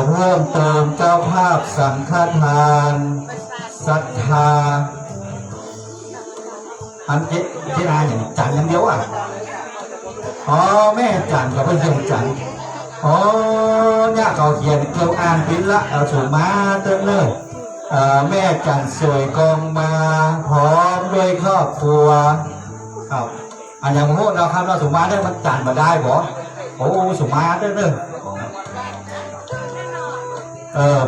เพิ่มเติมเจ้าภาพสังฆทานศรัทธาอันเจนาอย่างจันอย่างเดียวอ่ะอ๋อแม่จันกับพระเจ้าจันอ๋อเนี่ยเขาเขียนเกี่ยวอ่านพิละเอาสูมาเติมเลยแม่จันสวยกองมาพร้อมด้วยครอบครัวครับอันอย่างโหเราครับเราสูมาได้มันจันมาได้บ่โอ้สูมาได้เลย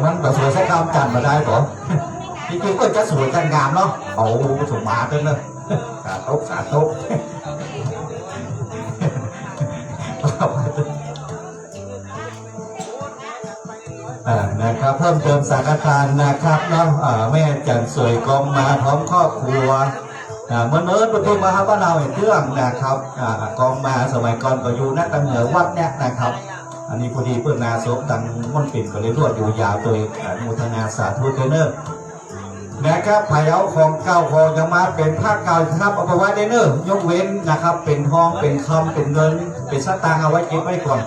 มันแบบสวยใช้คำจันมาได้บ่จริงๆก็จะสวยจันงามเนาะโอ้สูมาได้เลยสาธุสาธุนะครับเพิ่มเติมสังฆทานนะครับเนาะแม่จันสวยกองมาพร้อมครอบครัวเมื่อประตูมาครับว่าเราเห็นเรื่องนะครับกองมาสมัยก่อนก็อยู่นักตั้งเหนือวัดเนี่ยนะครับอันนี้พอดีเพื่อนนาศพตังม่อนปิ่นก็เลยรวดอยู่ยาวโดยมูทนาสาธุเทเนอร์นะครับไผ่เอาของเก่าของยังมาเป็นผ้าเก่าครับเอาไปไว้ในเนอร์ยกเว้นนะครับเป็นทองเป็นคำเป็นเงินเป็นสตางค์เอาไว้เก็บไว้ก่อน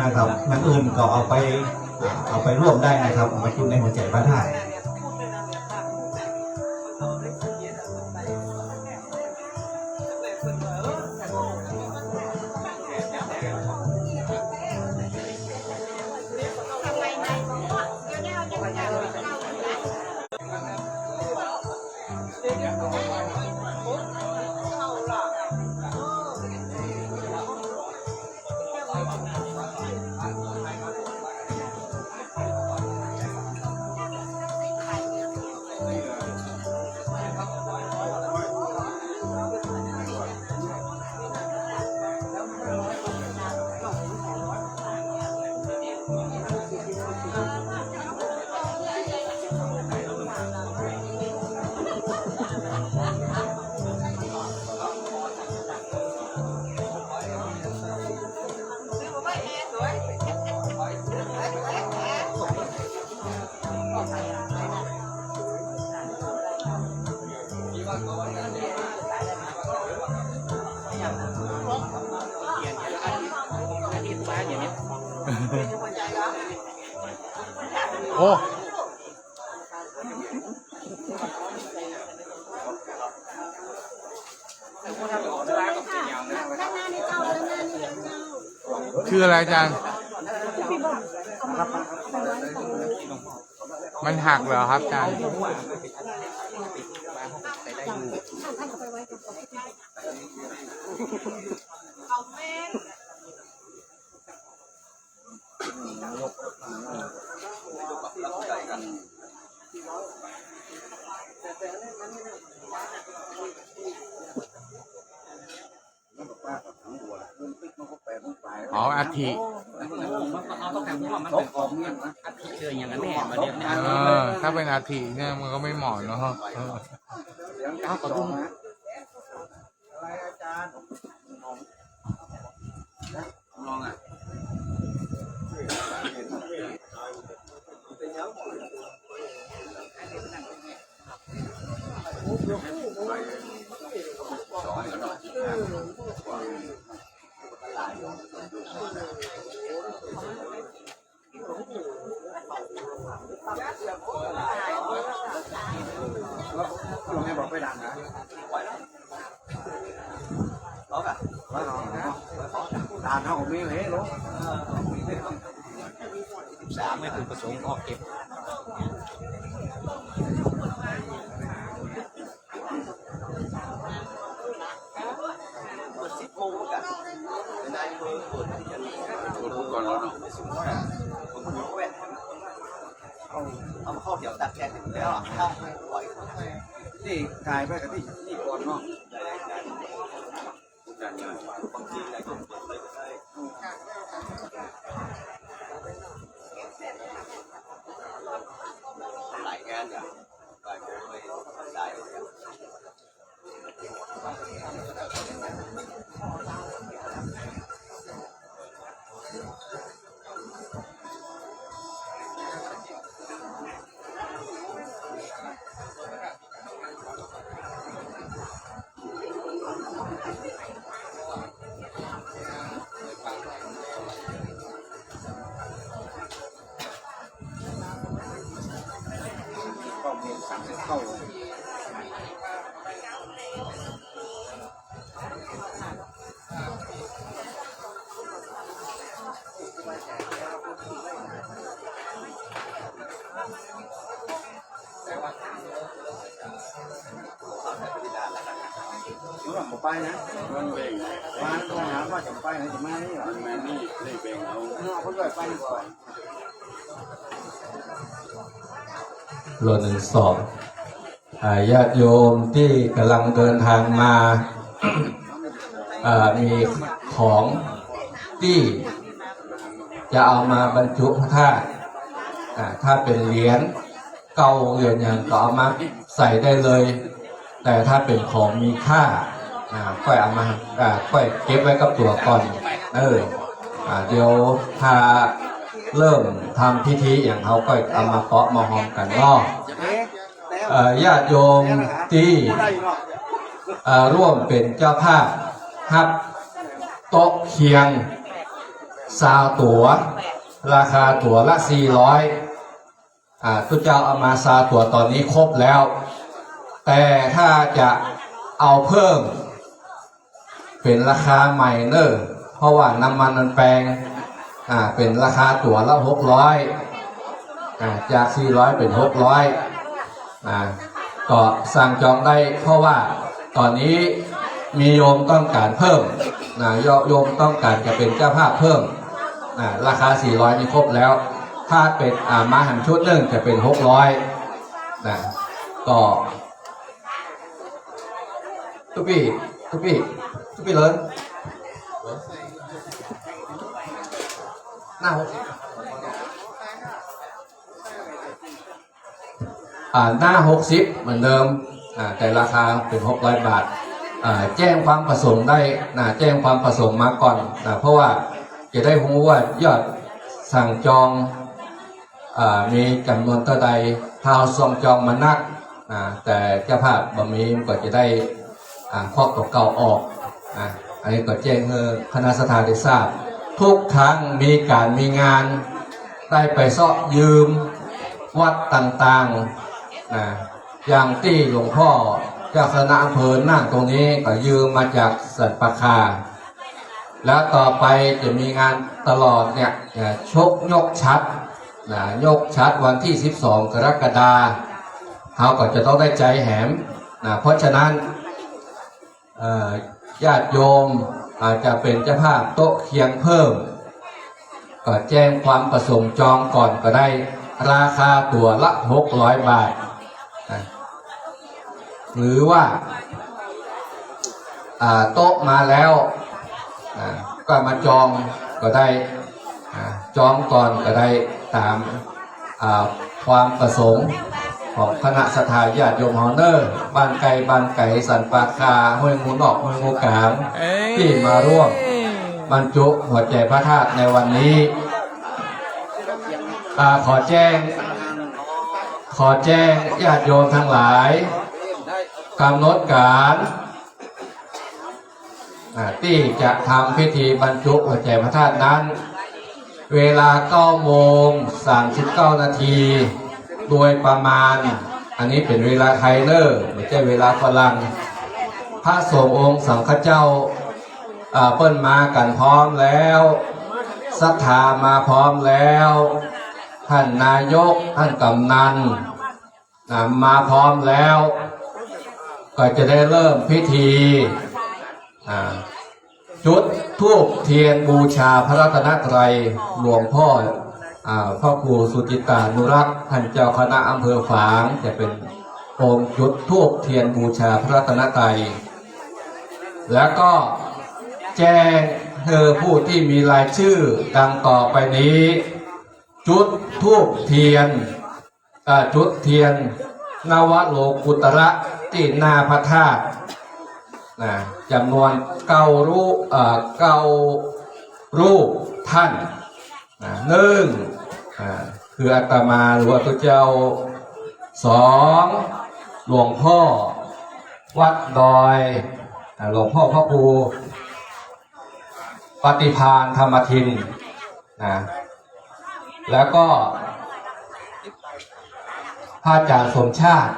นะครับอย่างอื่นก็เอาไปร่วมได้นะครับเอาไปจุดในหัวใจพระธาตุโอ้คืออะไรอาจารย์มันหักเหรอครับอาจารย์อ๋ออาทิถ้าเป็นอาทิเนี่ยมันก็ไม่เหมาะเนาะลองอ่ะลุงให้บอกไปดังนะล็อกอ่ะด่านเท่าของมีเลยลูก13ไม่ถึงประสงค์ออกเก็บ10 โมงกันได้เปิดก่อนแล้วเนาะผมก็แวะเอาเข้าเดี๋ยวตัดแกะถึงแล้วอ่ะเข้าปล่อยนี่กายไปกับที่นี่ก่อนเนาะบางทีอะไรก็เปิดเลยได้หลายงานอย่างหลายคนไม่ได้ ว่าผมไปนะร้านต้องหาว่าจะไปไหนจะมานี่หรอมานี่ได้แบ่งเอาเขาด้วยไปก่อน โลหนึ่งสองญาติโยมที่กำลังเดินทางมามีของที่จะเอามาบรรจุพระธาตุถ้าเป็นเหรียญเก่าเหรียญอย่างก็เอามาใส่ได้เลย แต่ถ้าเป็นของมีค่าค่อยเอามาค่อยเก็บไว้กับตัวก่อนเดี๋ยวถ้าเริ่มทำพิธีอย่างเขาก็เอามาเปาะมาหอมกันเนาะญาติโยมที่ร่วมเป็นเจ้าภาพฮับโต๊ะเคียงซาวตั๋วราคาตั๋วละ400ทุกเจ้าเอามาซาวตั๋วตอนนี้ครบแล้ว แต่ถ้าจะเอาเพิ่มเป็นราคาใหม่เนอะเพราะว่าน้ำมันมันแพงเป็นราคาตั๋วละ600จาก400เป็น600ก็สั่งจองได้เพราะว่าตอนนี้มีโยมต้องการเพิ่มโยมต้องการจะเป็นเจ้าภาพเพิ่มราคา400นี่ครบแล้วถ้าเป็นมาหันชุดหนึ่งจะเป็น600ก็ทุกปีเลยหน้าหน้า60เหมือนเดิมแต่ราคาเป็น600 บาทแจ้งความประสงค์ได้แจ้งความประสงค์มาก่อนเพราะว่าจะได้รู้ว่ายอดสั่งจองมีจำนวนเท่าใดถ้าเอาส่งจองมานักแต่เจ้าภาพบ่มีก็จะได้ครอบเก่าออกอันนี้ก็แจ้งให้คณะสถานได้ทราบทุกครั้งมีการมีงานได้ไปเสาะยืมวัดต่างๆอย่างที่หลวงพ่อเจ้าคณะอำเภอนั่งตรงนี้ก็ยืมมาจากสันปะคาแล้วต่อไปจะมีงานตลอดเนี่ยยกชัดวันที่12 กรกฎาคมเขาก็จะต้องได้ใจแหมเพราะฉะนั้นญาติโยมอาจจะเป็นเจ้าภาพโต๊ะเคียงเพิ่มก็แจ้งความประสงค์จองก่อนก็ได้ราคาตั๋วละ600 บาทหรือว่าโต๊ะมาแล้วก็มาจองก็ได้จองก่อนก็ได้ตามความประสงค์ของคณะสัทธาญาติโยมเฮาเนอร์บ้านไก่สันปาคาห้วยงูนอกห้วยงูกามที่มาร่วมบรรจุหัวใจพระธาตุในวันนี้ขอแจ้งญาติโยมทั้งหลายกำหนดการที่จะทำพิธีบรรจุหัวใจพระธาตุนั้นเวลา9:39 นาทีโดยประมาณอันนี้เป็นเวลาไทยเนอร์ไม่ใช่เวลาฝรั่งพระสงฆ์องค์สังฆเจ้าเปิ้นมากันพร้อมแล้วศรัทธามาพร้อมแล้วท่านนายกท่านกำนันมาพร้อมแล้วก็จะได้เริ่มพิธีจุดธูปเทียนบูชาพระรัตนตรัยหลวงพ่อพ่อครูสุจิตานุรักษ์ท่านเจ้าคณะอำเภอฝางจะเป็นองค์จุดธูปเทียนบูชาพระรัตนตรัยแล้วก็แจ้งผู้ที่มีรายชื่อดังต่อไปนี้จุดธูปเทียนนวโลกุตระที่หน้าพระธาตุจำนวน9 รูปท่าน1คืออาตมาหรือว่าพระเจ้า2หลวงพ่อวัดดอยหลวงพ่อพระครูปฏิภาณธรรมทินแล้วก็พระอาจารย์สมชาติ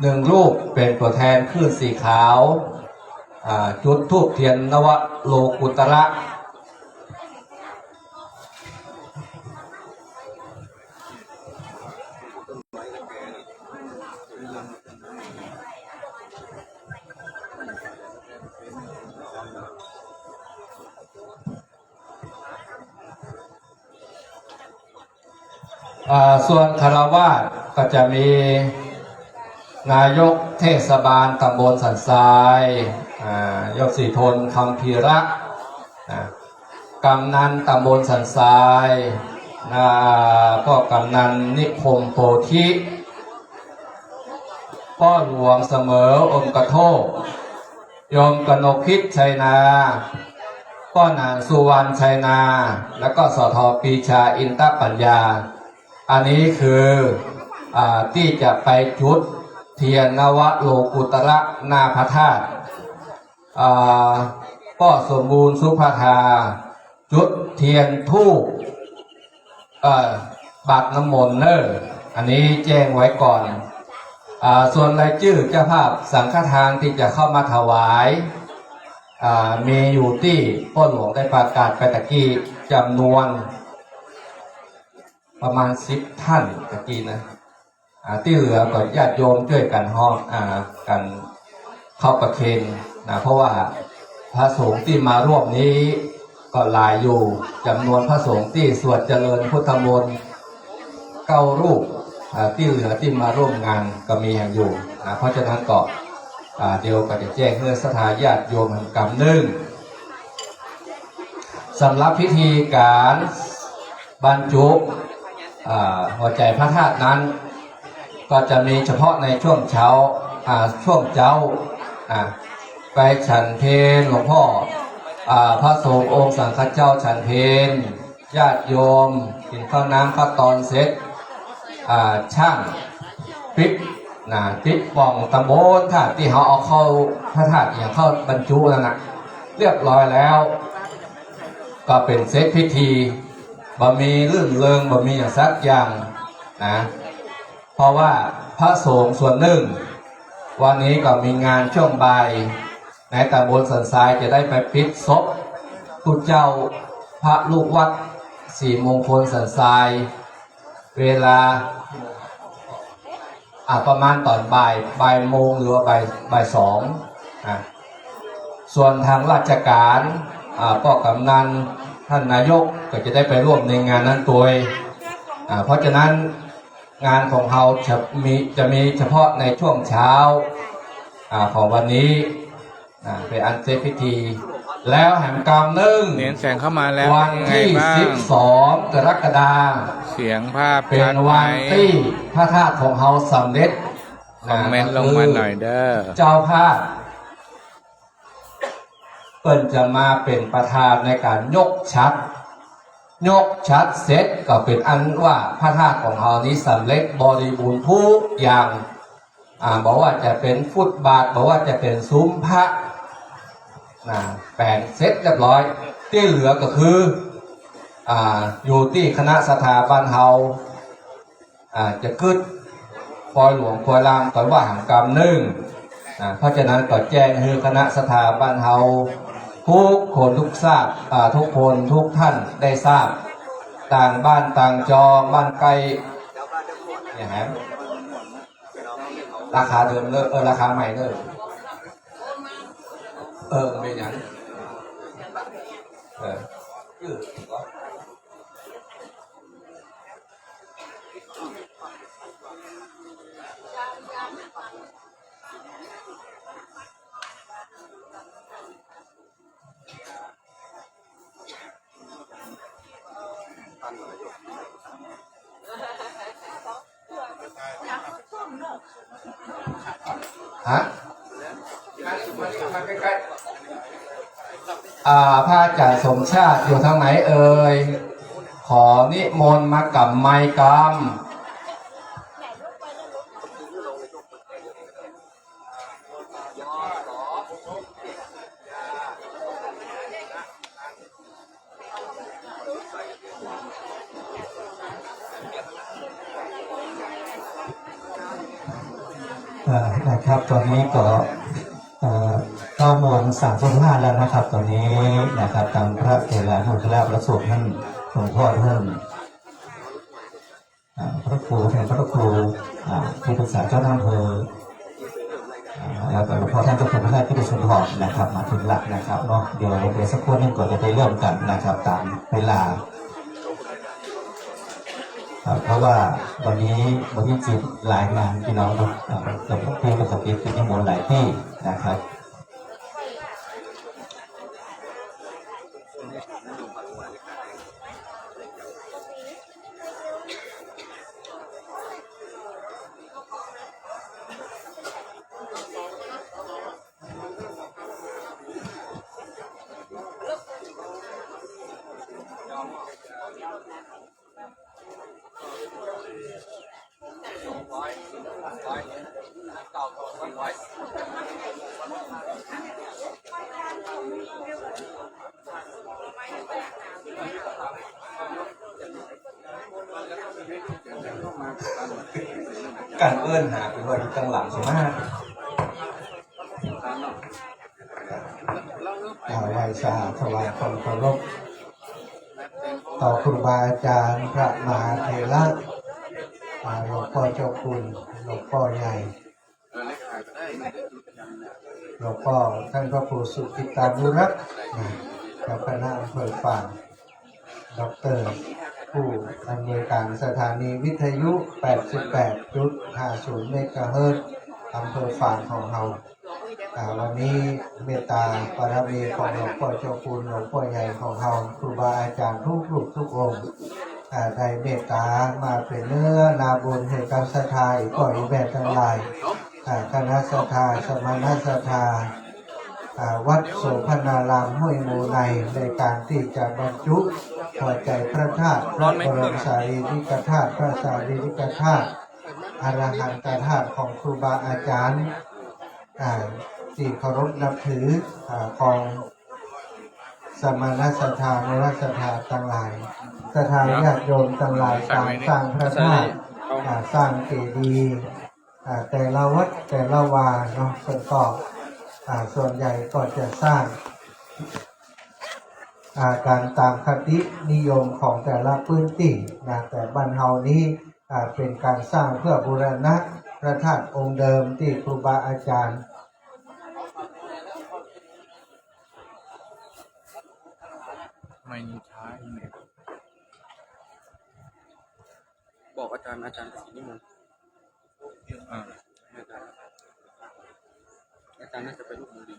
1 รูปเป็นตัวแทนคลื่นสีขาวจุดธูปเทียนนวโลกุตระ ส่วนคารวาสก็จะมีนายกเทศบาลตำบลสันทรายยศศรีทนคำพีระกำนันตำบลสันทรายก็กำนันนิคมโพธิป้อหลวงเสมออมกระโทกโยมกนกพิษชัยนาป้อนางสุวรรณชัยนาแล้วก็สทปีชาอินทปัญญาอันนี้คือที่จะไปจุดเทียนนวโลกุตระนาพระธาตุป้อสมบูรณ์สุภาธาจุดเทียนทูปบาตรน้ำมนต์เนออันนี้แจ้งไว้ก่อนส่วนรายชื่อเจ้าภาพสังฆทานที่จะเข้ามาถวายมีอยู่ที่พ่อหลวงได้ประกาศไปตะกี้จำนวนประมาณ10 ท่านตะกี้นะที่เหลือก็ญาติโยมช่วยกันห้องกันเข้าประเคนนะเพราะว่าพระสงฆ์ที่มาร่วมนี้ก็หลายอยู่จำนวนพระสงฆ์ที่สวดเจริญพุทธมนต์9 รูปที่เหลือที่มาร่วมงานก็มีอย่างอยู่เพราะฉะนั้นก็เดี๋ยวก็จะแจ้งเพื่อสถาญาติโยมแห่งกรรมหนึ่งสำหรับพิธีการบรรจุหัวใจพระธาตุนั้นก็จะมีเฉพาะในช่วงเช้าช่วงเช้าไปฉันเพลหลวงพ่อพระสงฆ์องค์สังฆเจ้าฉันเพลญาติโยมกินข้าวน้ำข้าวตอนเสร็จช่างปิ๊บปิ๊บป่องตะโบนธาตุที่เขาเอาเข้าพระธาตุอย่างเข้าบรรจุนั่นนะเรียบร้อยแล้วก็เป็นเซตพิธีบ่มีเรื่องเริงบ่มีอย่างสักอย่างนะเพราะว่าพระสงฆ์ส่วนหนึ่งวันนี้ก็มีงานช่วงบ่ายในตำบลสันทรายจะได้ไปปิดศพผู้เจ้าพระลูกวัด4 มงคลสันทรายเวลาประมาณตอนบ่ายโมงหรือว่าบ่าย 2ส่วนทางราชการก็กำนันท่านนายกก็จะได้ไปร่วมในงานนั้นตัวเพราะฉะนั้นงานของเราจะมีเฉพาะในช่วงเช้าของวันนี้เป็นอันเสร็จพิธีแล้วแห่งกรรมหนึ่ง เนียนแสงเข้ามาแล้ว วัน เป็นไง ที่ บ้าง 12 กรกฎาคม เสียงภาพ เป็ ชั น ดไหม วันที่พระธาตุของเราสำเร็จ คอมเมนต์ลงมาหน่อยเด้อ เจ้าภาพเปิ่นจะมาเป็นประธานในการยกชัดเสร็จก็เป็นอันว่าพระธาตุของเรานี้สำเร็จบริบูรณ์ทุกอย่างบอกว่าจะเป็นฟุตบาทบอกว่าจะเป็นซุ้มพระแปลงเสร็จเรียบร้อยที่เหลือก็คืออยู่ที่คณะสถาบันเฮาจะขึ้นปอยหลวงปอยลามก่อนว่าหางกรรมหนึ่งเพราะฉะนั้นก็แจ้งให้คณะสถาบันเฮาทุกคนทุกทราบทุกคนทุกท่านได้ทราบต่างบ้านต่างจองบ้านไกลเนี่ยฮะราคาเดิมเลิกราคาใหม่เลิกเป็นอย่างฮะพระอาจารย์สมชาติอยู่ทางไหนเอ่ยขอนิมนต์มากับไมกรรมนะครับตอนนี้ก็9 โมง 35แล้วนะครับตอนนี้นะครับตามพระเถระนุนแล้วพระสงฆ์ท่านหลวงพ่อท่านพระครูแทนพระครูที่ปรึกษาเจ้าหน้าอำเภอแล้วก็หลวงพ่อท่านเจ้าคุณพระราชที่ประชุมหอนะครับมาถึงหลักนะครับเนาะเดี๋ยวสักครู่นึงก่อนจะไปเริ่มกันนะครับตามเวลา เพราะว่าวันนี้จิตหลายงานพี่น้องครับกับเพื่อนกับสปีดที่มนหลายที่นะครับการเอื้อนหาเป็นวันที่ตั้งหลังใช่ไหมไหว้สาถวายความเคารพต่อครูบาอาจารย์พระมหาเถระหลวงพ่อเจ้าคุณหลวงพ่อใหญ่หลวงพ่อท่านพระครูสุกิตานุรักษ์กับคณะอำเภอฝางดร.ผู้อำนวยการสถานีวิทยุ 88.50 เมกะเฮิรตซ์อำเภอฝางของเราวันนี้เมตตาบารมีของหลวงพ่อเจ้าคุณหลวงพ่อใหญ่ของเราครูบาอาจารย์ทุกรูปทุกองค์ได้เมตตามาเป็นเนื้อนาบุญให้กับศรัทธาอีกก่อยแบบทั้งหลายคณะศรัทธาสมณศรัทธาวัดโสภณารามห้วยมูในในการที่จะบรรจุหัวใจพระธาตุพระบรมสารีริกธาตุพระสารีริกธาตุอรหันตธาตุของครูบาอาจารย์ที่เคารพนับถือของสมณศรัทธาโนรัศรัทธาทั้งหลายศรัทธาญาติโยมทั้งหลายสร้างพระธาตุสร้างเจดีย์แต่ละวัดแต่ละวาเนาะส่วนใหญ่ก็จะสร้างการตามคตินิยมของแต่ละพื้นที่นะแต่บ้านเฮานี้เป็นการสร้างเพื่อบูรณะพระธาตุองค์เดิมที่ครูบาอาจารย์ไม่ใช่เนี่ย บอกอาจารย์สีนิมนต์อาจารย์น่าจะไปลูกมือดี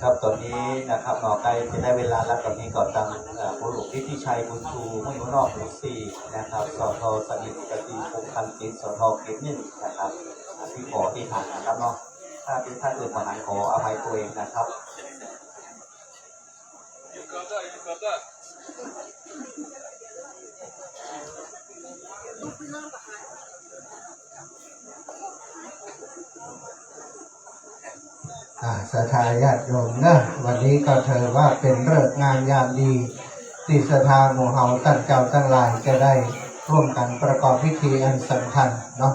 ครับตอนนี้นะครับหน่อไก่จะได้เวลาแล้วตอนนี้ก่อนตั้งผู้หลวงที่ชัยบุญชูมุ่งนอกหมู่4นะครับสทสนิทกติภูมิพันธ์จิตสทเขต1นะครับที่ขอที่ผ่านนะครับเนาะถ้าเป็นท่านอื่นมาหาขออภัยตัวเองนะครับศรัทธาญาติโยมนะวันนี้ก็ถือว่าเป็นฤกษ์งามยามดีที่ศรัทธาหมู่เฮาตั้งเจ้าตั้งหลายจะได้ร่วมกันประกอบพิธีอันสำคัญเนาะ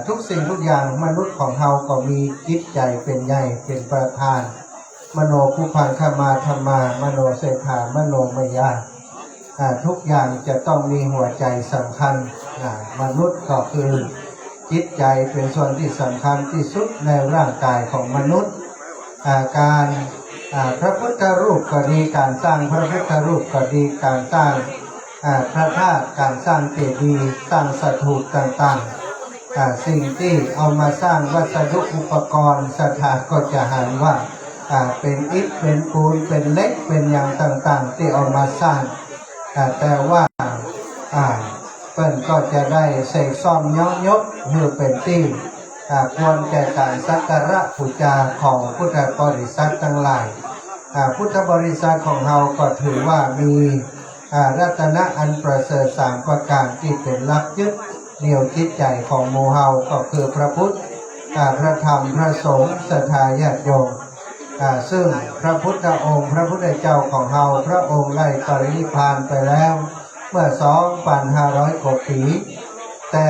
ทุกสิ่งทุกอย่างมนุษย์ของเฮาก็มีจิตใจเป็นใหญ่เป็นประธานมโนภูพังคมาธรรมามโนเศรษฐามโนมยาทุกอย่างจะต้องมีหัวใจสำคัญมนุษย์ก็คือจิตใจเป็นส่วนที่สำคัญที่สุดในร่างกายของมนุษย์การพระพุทธรูปก็ดีการสร้างพระพุทธรูปก็ดีการสร้างพระธาตุการสร้างเจดีย์สร้างสถูปต่างๆสิ่งที่เอามาสร้างวัสดุอุปกรณ์ศรัทธาก็จะหันว่าเป็นอิฐเป็นปูนเป็นเหล็กเป็นอย่างต่างๆที่เอามาสร้างแต่ว่า เปิ้นก็จะได้เสกซ่อมย้อนยกเมื่อเป็นที่ควรแก่การสักการะบูชาของพุทธบริษัททั้งหลายพุทธบริษัทของเราก็ถือว่ามีรัตนะอันประเสริฐ3ประการที่เป็นหลักยึดเหนี่ยวจิตใจของหมู่เฮาก็คือพระพุทธพระธรรมพระสงฆ์ศรัทธาญาติโยมซึ่งพระพุทธองค์พระพุทธเจ้าของเราพระองค์ได้ปรินิพพานไปแล้วเมื่อ 2,500 กว่าปีแต่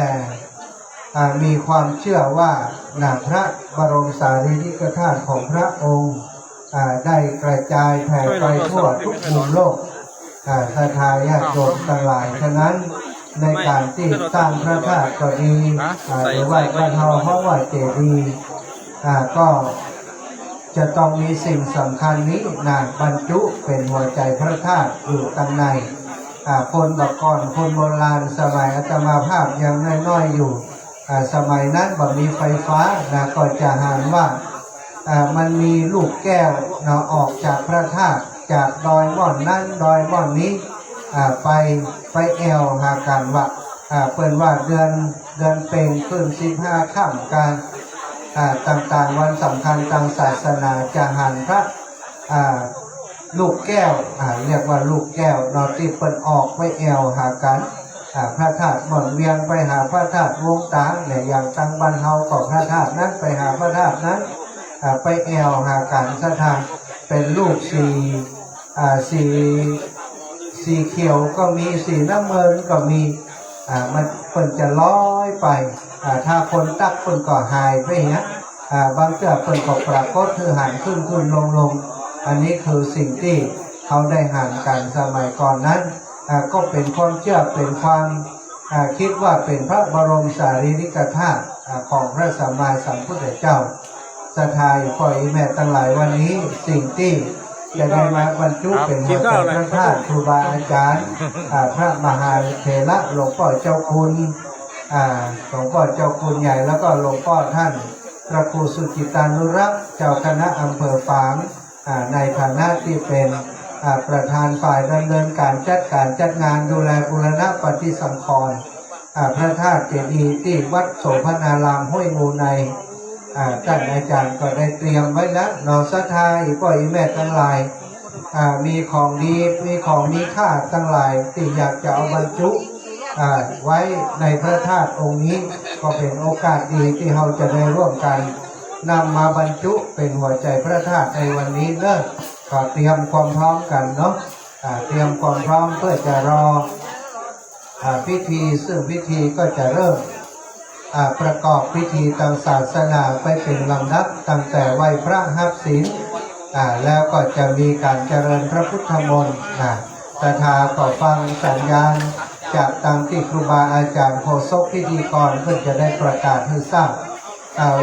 มีความเชื่อว่าพระบรมสารีริกธาตุของพระองค์ได้กระจายแผ่ไปทั่วทุกมุมโลกศรัทธาญาติโยมทั้งหลายฉะนั้นในการที่สร้างพระธาตุก็ดีหรือว่าพระเทาเพราะว่าเจดีย์ก็จะต้องมีสิ่งสำคัญนี้บรรจุเป็นหัวใจพระธาตุอยู่ตั้งในคนบักก่อนคนโบราณสมัยอาตมาภาพยังน้อยๆอยู่สมัยนั้นบ่มีไฟฟ้าก็จะหานว่ามันมีลูกแก้วออกจากพระธาตุจากดอยม่อนนั้นดอยม่อนนี้ไปแอวหากันว่าเปิดว่าเดือนเพ็ญขึ้น15ค่ำการต่างๆวันสำคัญทางศาสนาจะหันพระลูกแก้วเรียกว่าลูกแก้วนอที่เปิดออกไปแอวหากันพระธาตุหม่อนเวียงไปหาพระธาตุวงตาเนี่ยอย่างตังบ้านเฮาก็พระธาตุนั้นไปหาพระธาตุนั้นไปแอวหากันสถานเป็นลูกสีเขียวก็มีสีน้ำเงินก็มีมันเปิ่นจะลอยไปถ้าคนตักเปิ่นก็หายไปบางเจ้าเปิ่นก็ปรากฏคือหันขึ้นลงอันนี้คือสิ่งที่เขาได้หันกันสมัยก่อนนั้นก็เป็นความเชื่อเป็นความคิดว่าเป็นพระบรมสารีริกธาตุของพระสัมมาสัมพุทธเจ้าศรัทธาอยู่พ่อแม่ทั้งหลายวันนี้สิ่งที่จะได้มาบรรจุเป็นหัวใจพระธาตุครูบาอาจารย์พระมหาเถระหลวงพ่อเจ้าคุณหลวงพ่อเจ้าคุณใหญ่แล้วก็หลวงพ่อท่านพระครูสุจิตานุรักษ์เจ้าคณะอำเภอฝางในฐานะที่เป็นประธานฝ่ายดำเนินการจัดงานดูแลบูรณะปฏิสังขรณ์พระธาตุเจดีย์ที่วัดโสภณารามห้วยงูในท่านอาจารย์ก็ได้เตรียมไว้แล้วนอศรัทธาอีกพ่ออีแม่ทั้งหลายมีของดีมีของมีค่าทั้งหลายที่อยากจะเอาบรรจุไว้ในพระธาตุองค์นี้ก็เป็นโอกาสดีที่เราจะได้ร่วมกันนำมาบรรจุเป็นหัวใจพระธาตุในวันนี้เด้อก็เตรียมความพร้อมกันเนาะเตรียมความพร้อมเพื่อจะรอพิธีซึ่งพิธีก็จะเริ่มประกอบพิธีทางศาสนาไปเป็นลำดับตั้งแต่ไหว้พระหับศีลแล้วก็จะมีการเจริญพระพุทธมนต์ศรัทธาก็ฟังสัญญาณจากตามที่ครูบาอาจารย์โฆษกพิธีกรเพื่อจะได้ประกาศให้ทราบ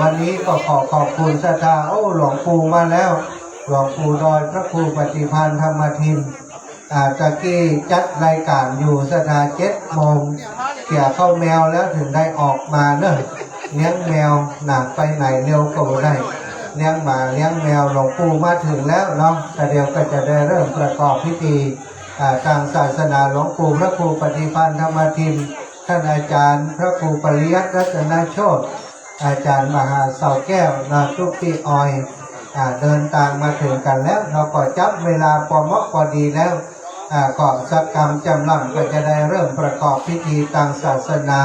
วันนี้ก็ขอขอบคุณศรัทธาหลวงปู่มาแล้วหลวงปู่ดอยพระครูปฏิภาณธรรมทินตะกี้จัดรายการอยู่ศรัทธา7 โมงเกี่ยวเข้าแมวแล้วถึงได้ออกมาเนอะเลี้ยงแมวหนักไปไหนเร็วก็ได้เลี้ยงหมาเลี้ยงแมวหลวงปู่มาถึงแล้วเนาะแต่เดี๋ยวก็จะได้เริ่มประกอบพิธีทางศาสนาหลวงปู่พระครูปฏิภาณธรรมทินท่านอาจารย์พระครูปริยัติรัตนโชติอาจารย์มหาเสาแก้วนาทุกปีออยเดินทางมาถึงกันแล้วเราก็จับเวลาพอเหมาะพอดีแล้วก็สักกรรมจำลำก็จะได้เริ่มประกอบพิธีทางศาสนา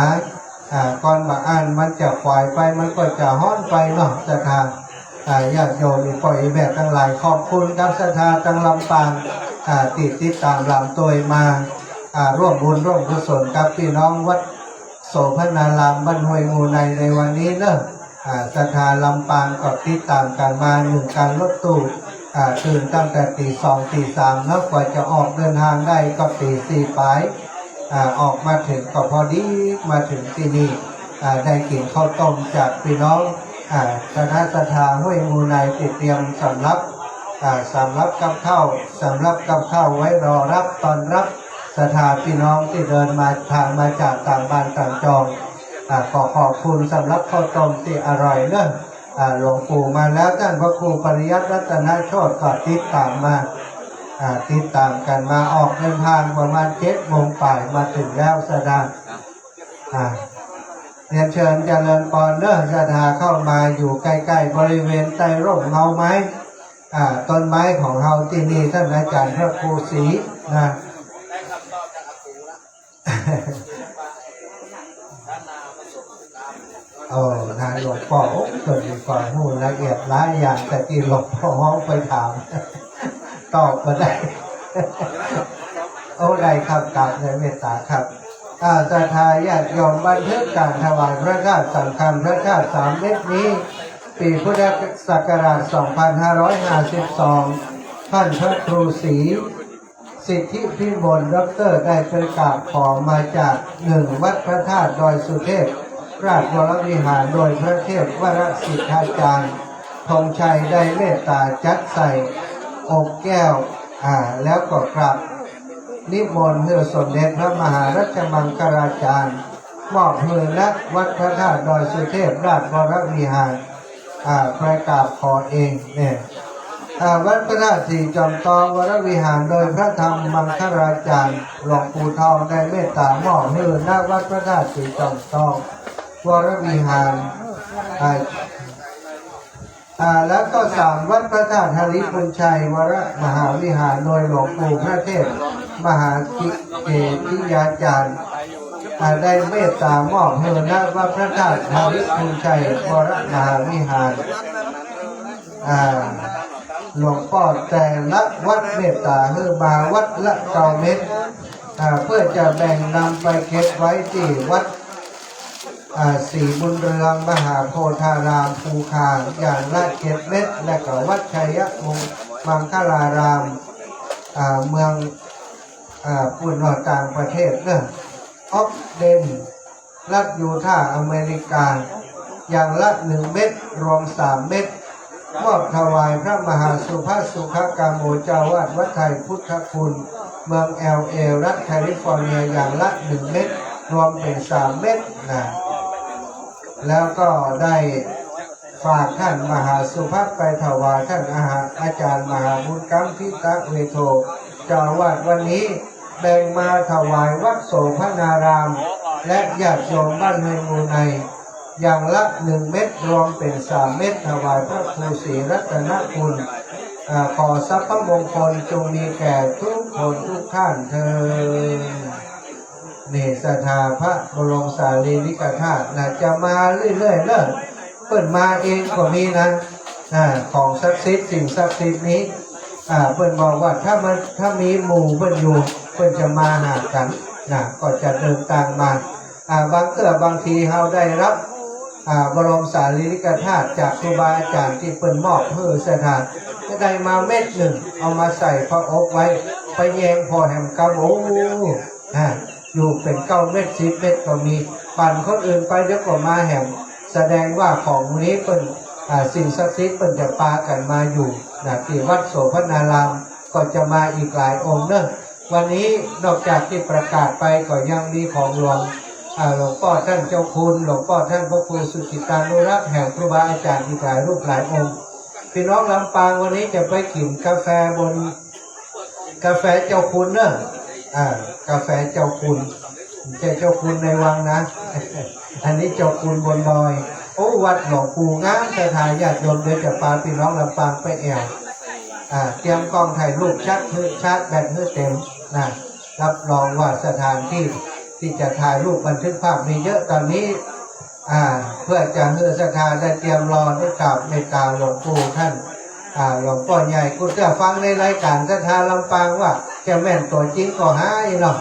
ก่อนมาอ่านมันจะฝ่ายไปมันก็จะฮ้อนไปเนาะศรัทธาญาติโยมปล่อยแบบทั้งหลายขอบคุณกับศรัทธาทั้งลำปางติดตามลำตัวมาร่วมบุญร่วมกุศลกับพี่น้องวัดโสภณารามบ้านห้วยงูในวันนี้เนอะศรัทธาลำปางก็ติดตามกันมา1การรถตู้ตื่นตั้งแต่ตี 2 ตี 3แล้วกว่าจะออกเดินทางได้ก็ตี 4ไปออกมาถึงก็พอดีมาถึงที่นี่ได้กินข้าวต้มจากพี่น้องคณะศรัทธาห้วยงูในเตรียมสำรับกับข้าวไว้รอรับตอนรับศรัทธาพี่น้องที่เดินมาทางมาจากต่างบ้านต่างจองขอขอบคุณสำหรับข้าวต้มที่อร่อยเนอะหลวงปู่มาแล้วท่านพระครูปริยัติรัตนโชติก็ติดตามกันมาออกเดินทางประมาณ7 โมงป่ายมาถึงแล้วสดา เรียนเชิญเจริญพรเด้อศรัทธาเข้ามาอยู่ใกล้ๆบริเวณใต้ร่มเงาไม้ต้นไม้ของเราที่นี่ท่านอาจารย์พระครูศรีนะโอ้นายหลวงพ่อจนมีความรู้ละเอียดหลายอย่างแต่ที่หลวงพ่อไปถามตอบมาได้โอ้ได้ครับกราบในเมตตาครับศรัทธาญาติโยมบันทึกการถวายพระธาตุสังฆพระธาตุ3 เม็ดนี้ปีพุทธศักราช 2552 ท่านพระครูศรีสิทธิพิมลด็อกเตอร์ได้ประกาศขอมาจาก1 วัดพระธาตุดอยสุเทพราชวรวิหารโดยพระเทพวรสิทธาจารย์ธงชัยได้เมตตาจัดใส่อกแก้วแล้วก็กราบนิมนต์เพื่อสมเด็จพระมหารัชมังคลาจารย์มอบมือณวัดพระธาตุดอยสุเทพราชวรวิหารประกาศขอเองเนี่ยวัดพระธาตุสีจอมทองวรวิหารโดยพระธรรมมังคลาจารย์หลวงปู่ทองได้เมตตามอบมือณวัดพระธาตุสีจอมทองวรวิหารแล้วก็3 วัดพระธาตุหริพุนชัยวรมหาวิหารโดยหลวงปู่พระเทพมหาเกติยาจารย์ได้เมตตามอบให้ณวัดพระธาตุหริพุนชัยวรมหาวิหารหลวงพ่อแต่ละวัดเมตตาให้มาวัดละ9 เม็ดเพื่อจะแบ่งนำไปเก็บไว้ที่วัดศรีบุญเรืองมหาโพธารามภูคาอย่างละ7 เม็ดและก็วัดชัยมังคลารามเมืองปุ่นต่างประเทศเรื่องออกเดนรัฐยูทาห์อเมริกาอย่างละ1 เม็ดรวม3 เม็ดมอบถวายพระมหาสุภาสุขกามโมเจ้าวาดวัดไทยพุทธคุณเมืองLAรัฐแคลิฟอร์เนียอย่างละ1 เม็ดรวมเป็น3 เม็ดนะแล้วก็ได้ฝากท่านมหาสุภาพไปถวายท่านอาจารย์มหาบุญกัมพิตะเวโทเจ้าวาดวันนี้แบ่งมาถวายวัดโสภณารามและญาติโยมบ้านห้วยงูในอย่างละ1 เม็ดรวมเป็น3 เม็ดถวายพระครูศรีรัตนคุณขอทรัพย์มงคลจงมีแก่ทุกคนทุกท่านเถิดนี่ศรัทธาพระบรมสารีริกธาตุจะมาเรื่อยๆเปิดมาเองก็มีนะของศักดิ์สิทธิ์สิ่งศักดิ์สิทธิ์นี้เปิดบอกว่าถ้ามีหมู่เปิดอยู่เปิดจะมาหากันก็จะเดินทางมาบางทีเราได้รับบรมสารีริกธาตุจากครูบาอาจารย์ที่เปิดมอบเพื่อสถานก็ได้มาเม็ดหนึ่งเอามาใส่พระอบไว้ไปแยงพอแหมกำอยู่เป็น9 เม็ด10 เม็ดก็มีปั่นคนอื่นไปเดี๋ยวก็มาแหมแสดงว่าของนี้เป็นสิ่งศักดิ์สิทธิ์เป็นจะปากันมาอยู่ที่วัดโสภณารามก็จะมาอีกหลายองค์เนอะวันนี้นอกจากที่ประกาศไปก็ยังมีของหลวงพ่อท่านเจ้าคุณหลวงพ่อท่านพระครูสุจิตานุรักษ์แห่งครูบาอาจารย์อีกหลายรูปหลายองค์พี่น้องลำปางวันนี้จะไปกินกาแฟบนกาแฟเจ้าคุณเนอะกาแฟเจ้าคุณเจ้าคุณในวังนะ อันนี้เจ้าคุณบนดอยโอ้วัดหลวงปู่งามแต่ทายญาติโยมเดี๋ยวจะพาพี่น้องลำปางไปแอวเตรียมกล้องถ่ายรูปชาร์จแบตให้เต็มรับรองว่าสถานที่จะถ่ายรูปบันทึกภาพมีเยอะตอนนี้เพื่อจะให้ศรัทธาได้เตรียมรอได้กราบเมตตาหลวงปู่ท่านหลวงพ่อใหญ่กูจะฟังในรายการศรัทธาลำปางว่าจะแม่นตัวจริงก็หายเนาะ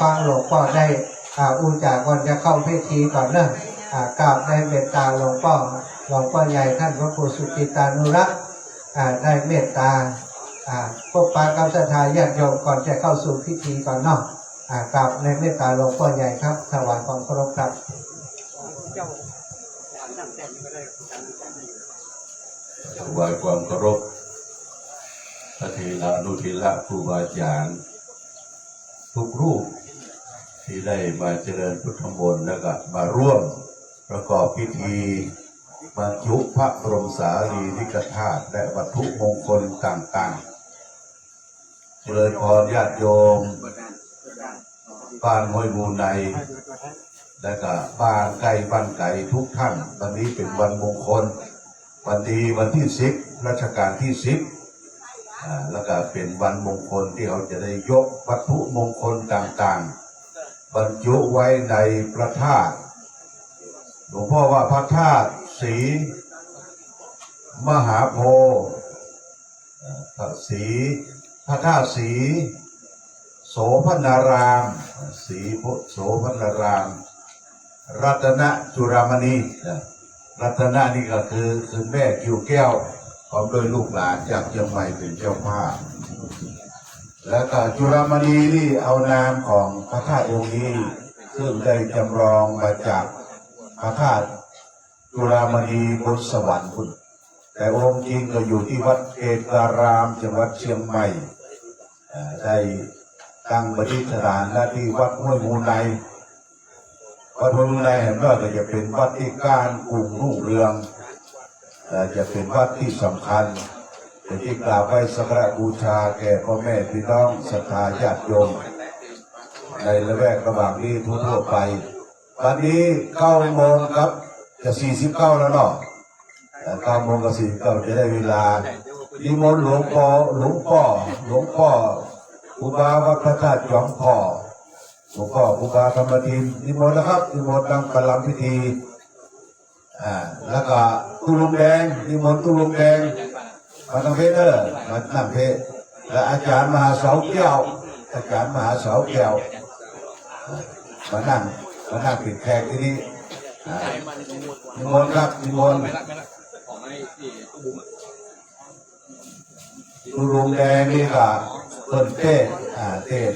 ฟังหลวงพ่อได้อุจาก่อนจะเข้าพิธีก่อนเนอะกราบได้เมตตาหลวงพ่อใหญ่ท่านพระครูสุจิตานุรักษ์ได้เมตตาพบปะกับศรัทธาญาติโยมก่อนจะเข้าสู่พิธีก่อนเนาะกราบในเมตตาหลวงพ่อใหญ่ครับถวายความเคารพครับถวายความเคารพพระเถระนุเถระครูบาอาจารย์ทุกรูปที่ได้มาเจริญพุทธมนต์แล้วก็มาร่วมประกอบพิธีบรรจุพระบรมสารีริกธาตุและวัตถุมงคลต่างๆเจริญพรญาติโยมบ้านห้วยมูลใน และก็บ้านใกล้บ้านไก่ทุกท่านวันนี้เป็นวันมงคลวันดีวันที่10รัชกาลที่10แล้วก็เป็นวันมงคลที่เขาจะได้ยกวัตถุมงคลต่างๆบรรจุไว้ในพระธาตุหลวงพ่อว่าพระธาตุศรีมหาโพธิ์พระธาตุศรีโสพนารามศรีโสพนารามรัตนจุฬามณีรัตนนี่ก็คือแม่กิวแก้วพร้อมด้วยลูกหลานจากเชียงใหม่เป็นเจ้าภาพแล้วก็จุฬามณีนี่เอานามของพระธาตุองค์นี้ซึ่งได้จำลองมาจากพระธาตุจุฬามณีบนสวรรค์คุณแต่องค์จริงก็อยู่ที่วัดเกตการามจังหวัดเชียงใหม่ได้ตั้งประดิษฐานณที่วัดห้วยมูลในวัดห้วยมูลในเห็นว่าจะเป็นวัดที่การกรุงรุ่งเรืองจะเป็นวัดที่สำคัญเป็นที่กราบไหว้สักการะบูชาแก่พ่อแม่พี่น้องศรัทธาญาติโยมในละแวกระหว่างนี้ทั่วไปวันนี้9 โมงครับจะ49แล้วเนาะ9 โมงกับ49จะได้เวลานิมนต์หลวงพ่อครูบาวัดพระธาตุจอมพ่อหลวงพ่อครูบาธรรมทินนิมนต์นะครับนิมนต์ตั้งประลัมพิธีแล้วก็ตุลุงแดงนิมนต์ตุลุงแดงมาตั้งเพศมาตั้งเพศและอาจารย์มหาเสาแก้วมานั่งปิดแขกที่นี่นิมนต์ครับนิมนต์ตุลุงแดงนี่ก็เปิดเทศ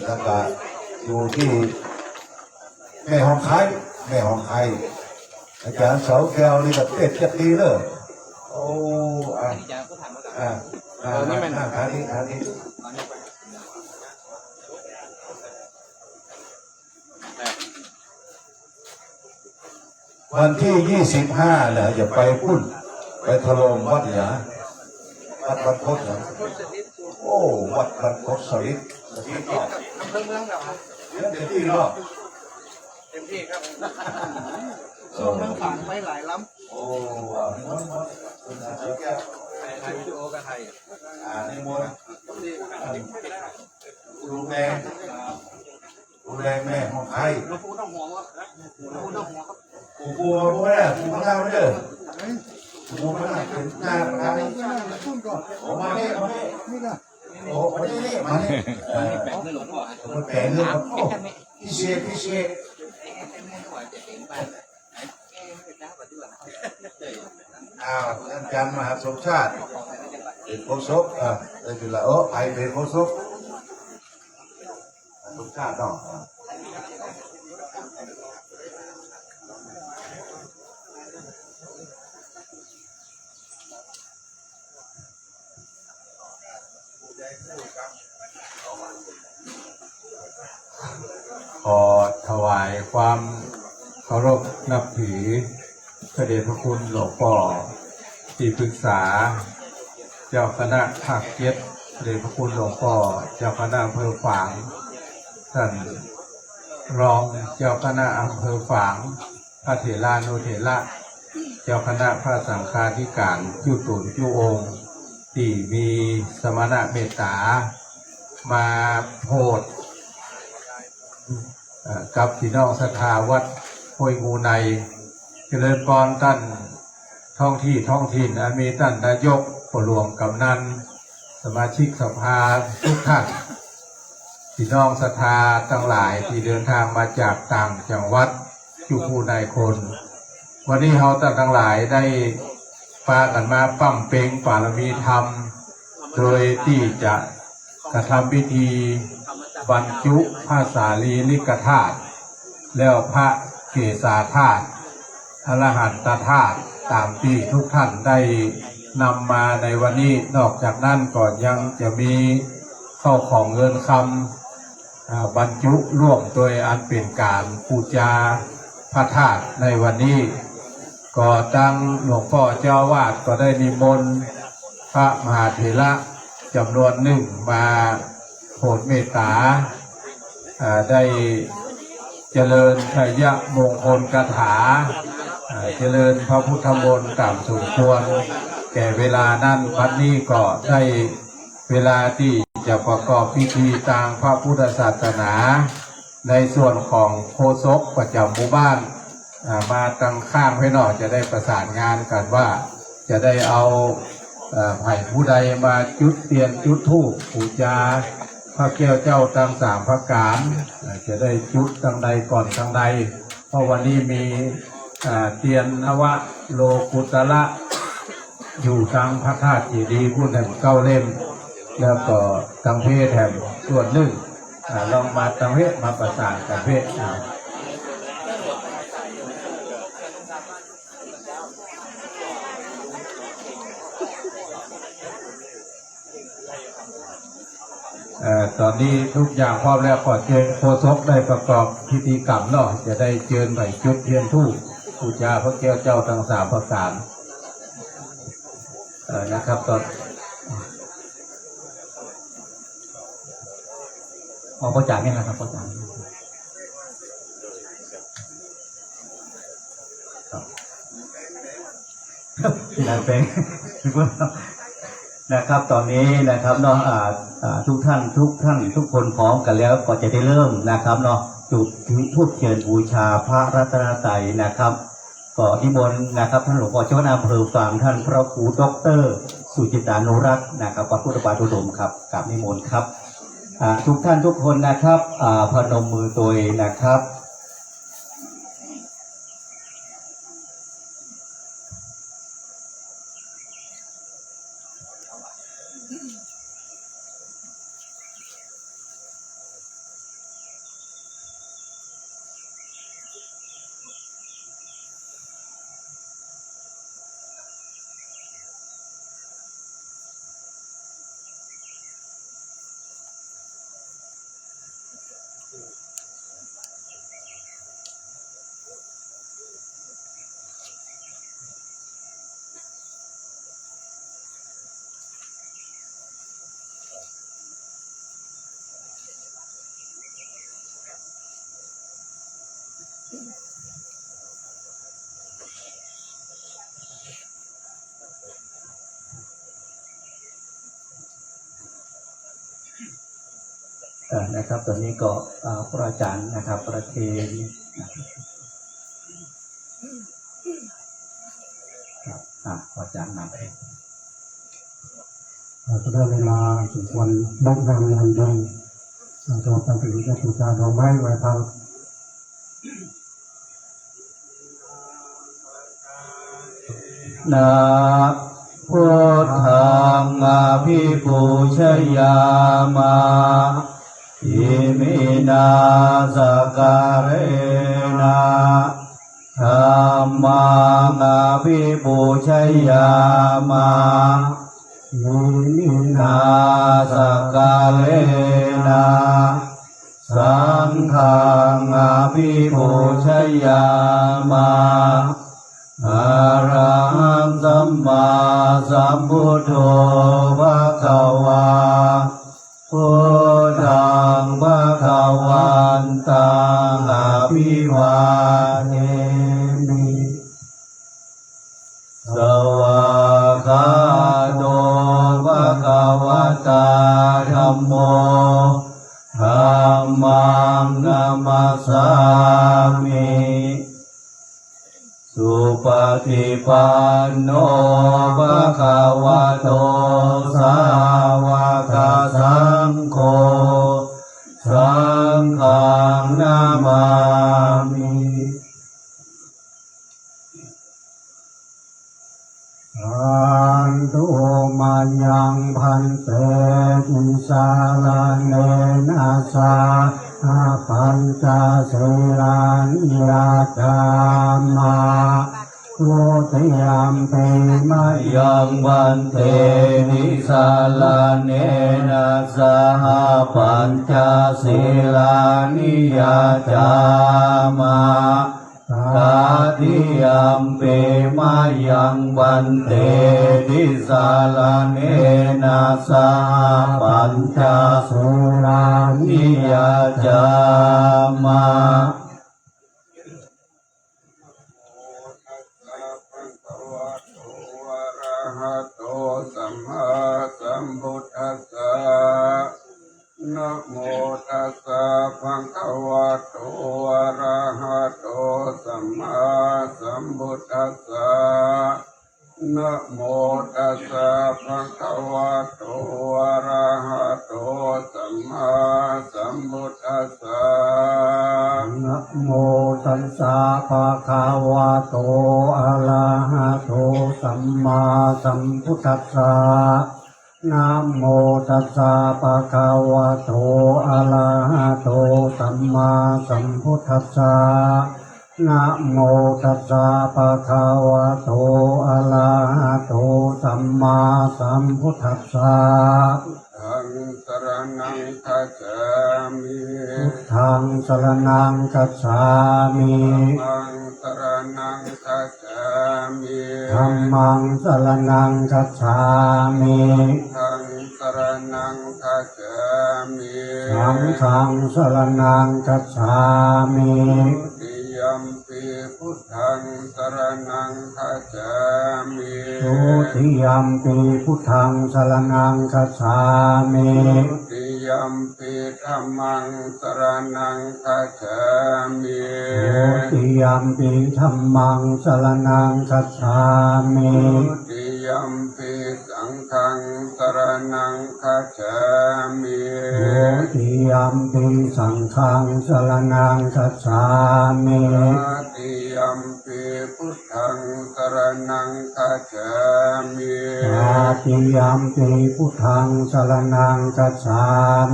แล้วก็อยู่ที่แม่ห้องไข่อาจารย์เสาแก้วนี่ก็เทศจะดีเลยโอ้นี่มันหาที่วันที่25เนี่ยจะไปพุ่นไปถล่มวัดเหรอวัดบรรพตเหรอโอ้วัดบรรพตสลิดก็อำเภอเมืองเหรอเต็มที่หรอเต็มที่ครับช่วงนั้นผ่านไปหลายล้ำโอ้ถ่ายวิดีโอกันไทยในมวยลุงแดงแม่ของใครลุงปูต้องหัวครับปูไม่ได้ปูข้างไม่ได้ปูไม่ได้เป็นหน้าอะไรโอ้มาเนี่ยนี่นะโอ้มาเนี่ยมาเนี่ยมันแปลงเลยครับโอ้พิเศษอาจารย์มหาสมชาติเป็นโฆษกได้เป็นละไปเป็นโฆษกสมชาติต้องขอถวายความเคารพนับถือพระเดชพระคุณหลวงพ่อที่ปรึกษาเจ้าคณะภาค7พระเดชพระคุณหลวงพ่อเจ้าคณะอำเภอฝางท่านรองเจ้าคณะอำเภอฝางพระเถรานุเถระเจ้าคณะพระสังฆาธิการจุตุนจุองค์ที่มีสมณะเมตตามาโพธิกับพี่น้องศรัทธาวัดห้วยงูในเจริญพรท่านท้องถิ่นมีท่านนายกผู้หลวงกำนันสมาชิกสภาทุกท่านพี่น้องศรัทธาทั้งหลายที่เดินทางมาจากต่างจังหวัดอยู่ผู้ในคนวันนี้เราทั้งหลายได้พากันมาปั้มเปงปารมีธรรมโดยที่จะกระทำพิธีบรรจุพระสารีริกธาตุแล้วพระเกศาธาตุอรหันตธาตุตามที่ทุกท่านได้นำมาในวันนี้นอกจากนั้นก่อนยังจะมีเข้าของเงินคำบรรจุร่วมโดยอันเป็นการปูจาพระธาตุในวันนี้ก็ตั้งหลวงพ่อเจ้าวาดก็ได้นิมนต์พระมหาเถระจำนวน1มาโปรดเมตตาได้ เจริญชัยมงคลคาถาเจริญพระพุทธมนต์ตามสมควรแก่เวลานั้นบัดนี้ก็ได้เวลาที่จะประกอบพิธีทางพระพุทธศาสนาในส่วนของโฆษกประจำหมู่บ้านมาตั้งข้างไว้หน่อยจะได้ประสานงานกันว่าจะได้เอาไผ่ผู้ใดมาจุดเทียนจุดธูปบูชาพระแก้วเจ้าตั้งสามพระการจะได้จุดตั้งใดก่อนตั้งใดเพราะวันนี้มีเทียนนวะโลกุตระอยู่ทางพระธาตุเจดีย์ผู้แห่ง9 เล่มแล้วก็ตังเพศแห่งส่วนหนึ่งลองมาตังเพศมาประสานกันเพศตอนนี้ทุกอย่างพร้อมแล้วขอเชิญโฆษกได้ประกอบพิธีกรรมเนาะจะได้เชิญไปจุดเทียนธูปบูชาพระแก้วเจ้าทั้งสามประการนะครับตอนพ่อจ่าเนี่ยนะครับพ่อจ่าที่ไหนเป็นนะครับตอนนี้นะครับเนาะทุกท่านทุกคนพร้อมกันแล้วก็จะได้เริ่มนะครับเนาะจุดธูปเทียนบูชาพระรัตนตรัยนะครับก็นิมนต์นะครับท่านหลวงพ่อเจ้าคณะอำเภอฝางท่านพระครูดร.สุจิตานุรักษ์นะครับวัดพุทธบาทอุดมครับกราบนิมนต์ครับทุกท่านทุกคนนะครับพนมมือตัวเองนะครับนะครับตอนนี้ก็พระอาจารย์นะครับประเคนครับพระอาจารย์นำให้ก็ได้เวลาสมควรนักงานงานดงตัวตั้งแต่ที่จะถูกการดอกไม้ไว้ทางนะพุทธังอภิปูชยามาอิมินาสการะนะธัมมังอภิปูชยามาอิมินาสการะนะสังฆังอภิปูชยามาอะระหังสัมมาสัมพุทโธภะคะวาพุทธังภะคะวันตังอะภิวาเทมิสวากขาโตภะคะวะตาธัมโมธัมมังนัมมัสสามิสุปฏิปันโนภะคะวะโตสาวกสังโฆสังฆังนามามิอันตุมายังพันเตติสาลาเนนะสาปัญจศีลานิยาจามาโคติยามเตมายังวันเตนิสาลาเนนะสหปัญจศีลานิยาจามาตาติยัมเปมายังวันเตนิสาลาเนนะสหปัญจศีลานิยาจามา นะโมตัสสะภะคะวะโตอะระหะโตสัมมาสัมพุทธัสสะนะโมตัสสะภะคะวะโตอะระหะโตสัมมาสัมพุทธัสสะ นะโมตัสสะภะคะวะโตอะระหะโตสัมมาสัมพุทธัสสะนะโมตัสสะภะคะวะโตอะระหะโตสัมมาสัมพุทธัสสะนะโมตัสสะภะคะวะโตอะระหะโตสัมมาสัมพุทธัสสะ ทังสรณังคัจฉามิ พุทธังสรณังคัจฉามิ ธัมมังสรณังคัจฉามิ ธัมมังสรณังคัจฉามิ ทังสรณังคัจฉามิ สังฆังสรณังคัจฉามิ ติยัมปิพุทธังสรณังคัจฉามิ ทุติยัมปิพุทธังสรณังคัจฉามิ ทุติยัมปิธัมมังสรณังคัจฉามิ ทุติยัมปิธัมมังสรณังคัจฉามิ ทุติยัมปิสังฆังสรณังคัจฉามิ ทุติยัมปิสังฆังสรณังคัจฉามิ ตติยัมปิพุทธังสรณังคัจฉามิ ตาติยัมปิพุทธังสรณังคัจฉา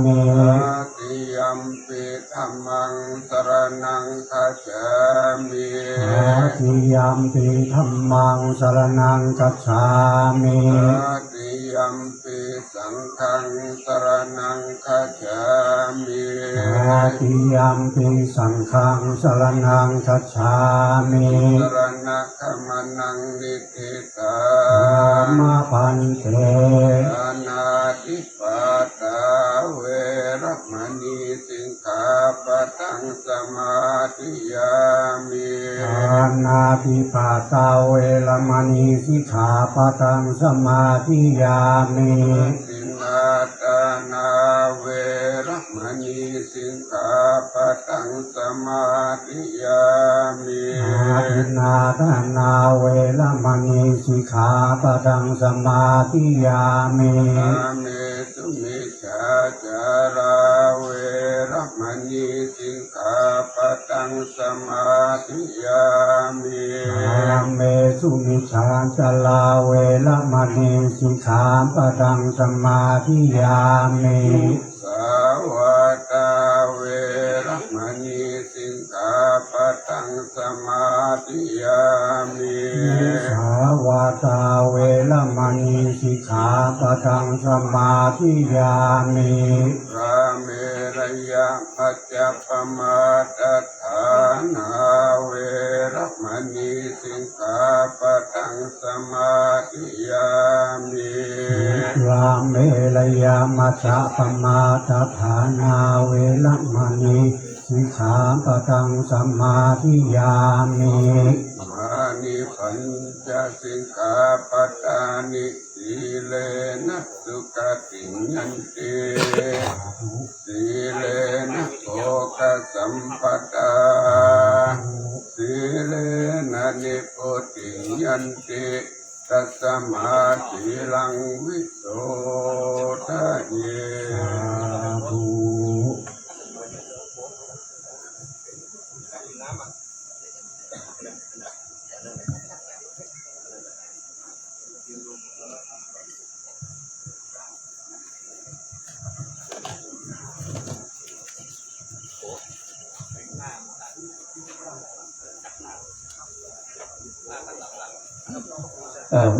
มิ ตติยัมปิธัมมังสรณังคัจฉามิ ตาติยัมปิธัมมังสรณังคัจฉามิ ตติยัมปิสังฆังสรณังคัจฉามิ ตาติยัมปิสังฆังสรณังคัจฉามิ สรณะขมานังนิทิตา ธรรมพันเต อานาติปาตาเวรมณีสิกขาปะทังสมาธิยามิ อานาติปาตาเวรมณีสิกขาปะทังสมาธิยามิ สินนาตานาเวรมณีสิกขาปะทังสมาธิยามิ อาทินนาทานาเวรมณีสิกขาปะทังสมาธิยามิ อาเมสุมิชาจาราเวรมณีสิกขาปะทังสมาธิยามิ อาเมสุมิชาจลาเวรมณีสิกขาปะทังสมาธิยามิ สาวตาเวรมณีสิกขาปะทังสมาธิยามิ สาวาตาเวรมณีสิกขาปะทังสมาธิยามิ ราเมรยะปัจจปมาตฐานาเวรมณีสิกขาปะทังสมาธิยามิ รามเมรยามัจจปมาตฐานาเวรมณีสิกขาปะทังสมาธิยามิ มานิปัญจสิกขาปทานิสีเลนะสุขติยันติสีเลนะโภคสัมปทาสีเลนะนิโพธิยันติตัสมาสีลังวิโสทะเย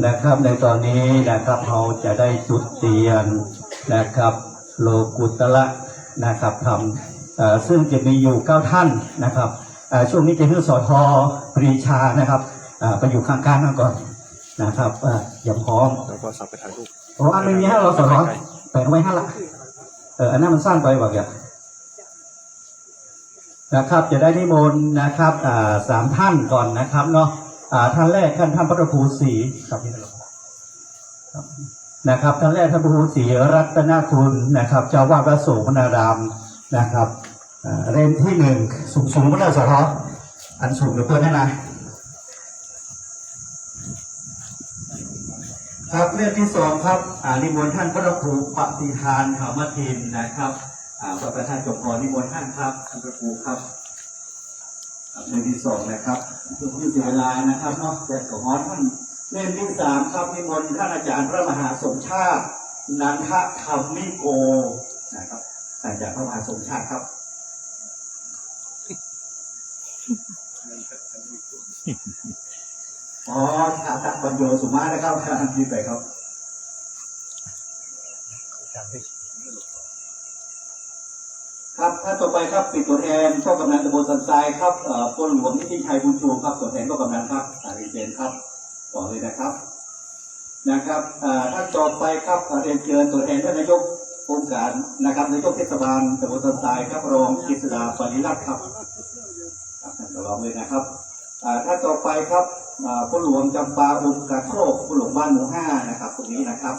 นะครับในตอนนี้นะครับเราจะได้จุดเทียนนะครับโลกุตละนะครับทำซึ่งจะมีอยู่9ท่านนะครับช่วงนี้จะให้สทปรีชานะครับไปอยู่ข้างๆนั่นก่อนนะครับอย่าพร้อมแล้วก็สับไปถ่ายรูปโอ้อันไม่มีให้เราสทแปลงไว้ให้ละอันนั้นมันสั้นไปว่าอย่างนะครับจะได้นิมนต์นะครับ3ท่านก่อนนะครับเนาะท่านแรกท่านพระครูศรีครับ นะครับท่านแรกท่านพระครูศรีรัตนคุณนะครับเจ้าวาดวัดโสมนารามนะครับเรนที่หนึ่งสูงพระเจ้าสะท้ออันสูงเหลือเพื่อนได้นะครับเรื่องที่สองครับนิมนต์ท่านพระครูปฏิทานธรรมทินนะครับพระประธานจบพรนิมนต์ท่านครับท่านพระครูครับเรื่องที่สองนะครับเพื่อที่เสียเวลานะครับเนาะแต่ขอท่านเรื่องที่สามครับนิมนต์ท่านอาจารย์พระมหาสมชาตินันทธรรมิโกนะครับอาจารย์พระมหาสมชาติครับอ๋อถาตะปัญโยสุมานะครับท่านที่ไปครับครับท่านต่อไปครับปิดตัวแทนก็กำนันตำบลสันทรายครับพลหลวงนิติชัยบุญชูครับตัวแทนก็กำนันครับเรียนเชิญครับต่อเลยนะครับท่านต่อไปครับเรียนเชิญตัวแทนท่านนายกองค์การนะครับนายกเทศบาลตำบลสันทรายครับรองกฤษดาปริรัตน์ครับท่านรองเลยนะครับท่านต่อไปครับพลหลวงจำปาอุกาโชคพลหลวงบ้านหมู่5นะครับตรงนี้นะครับ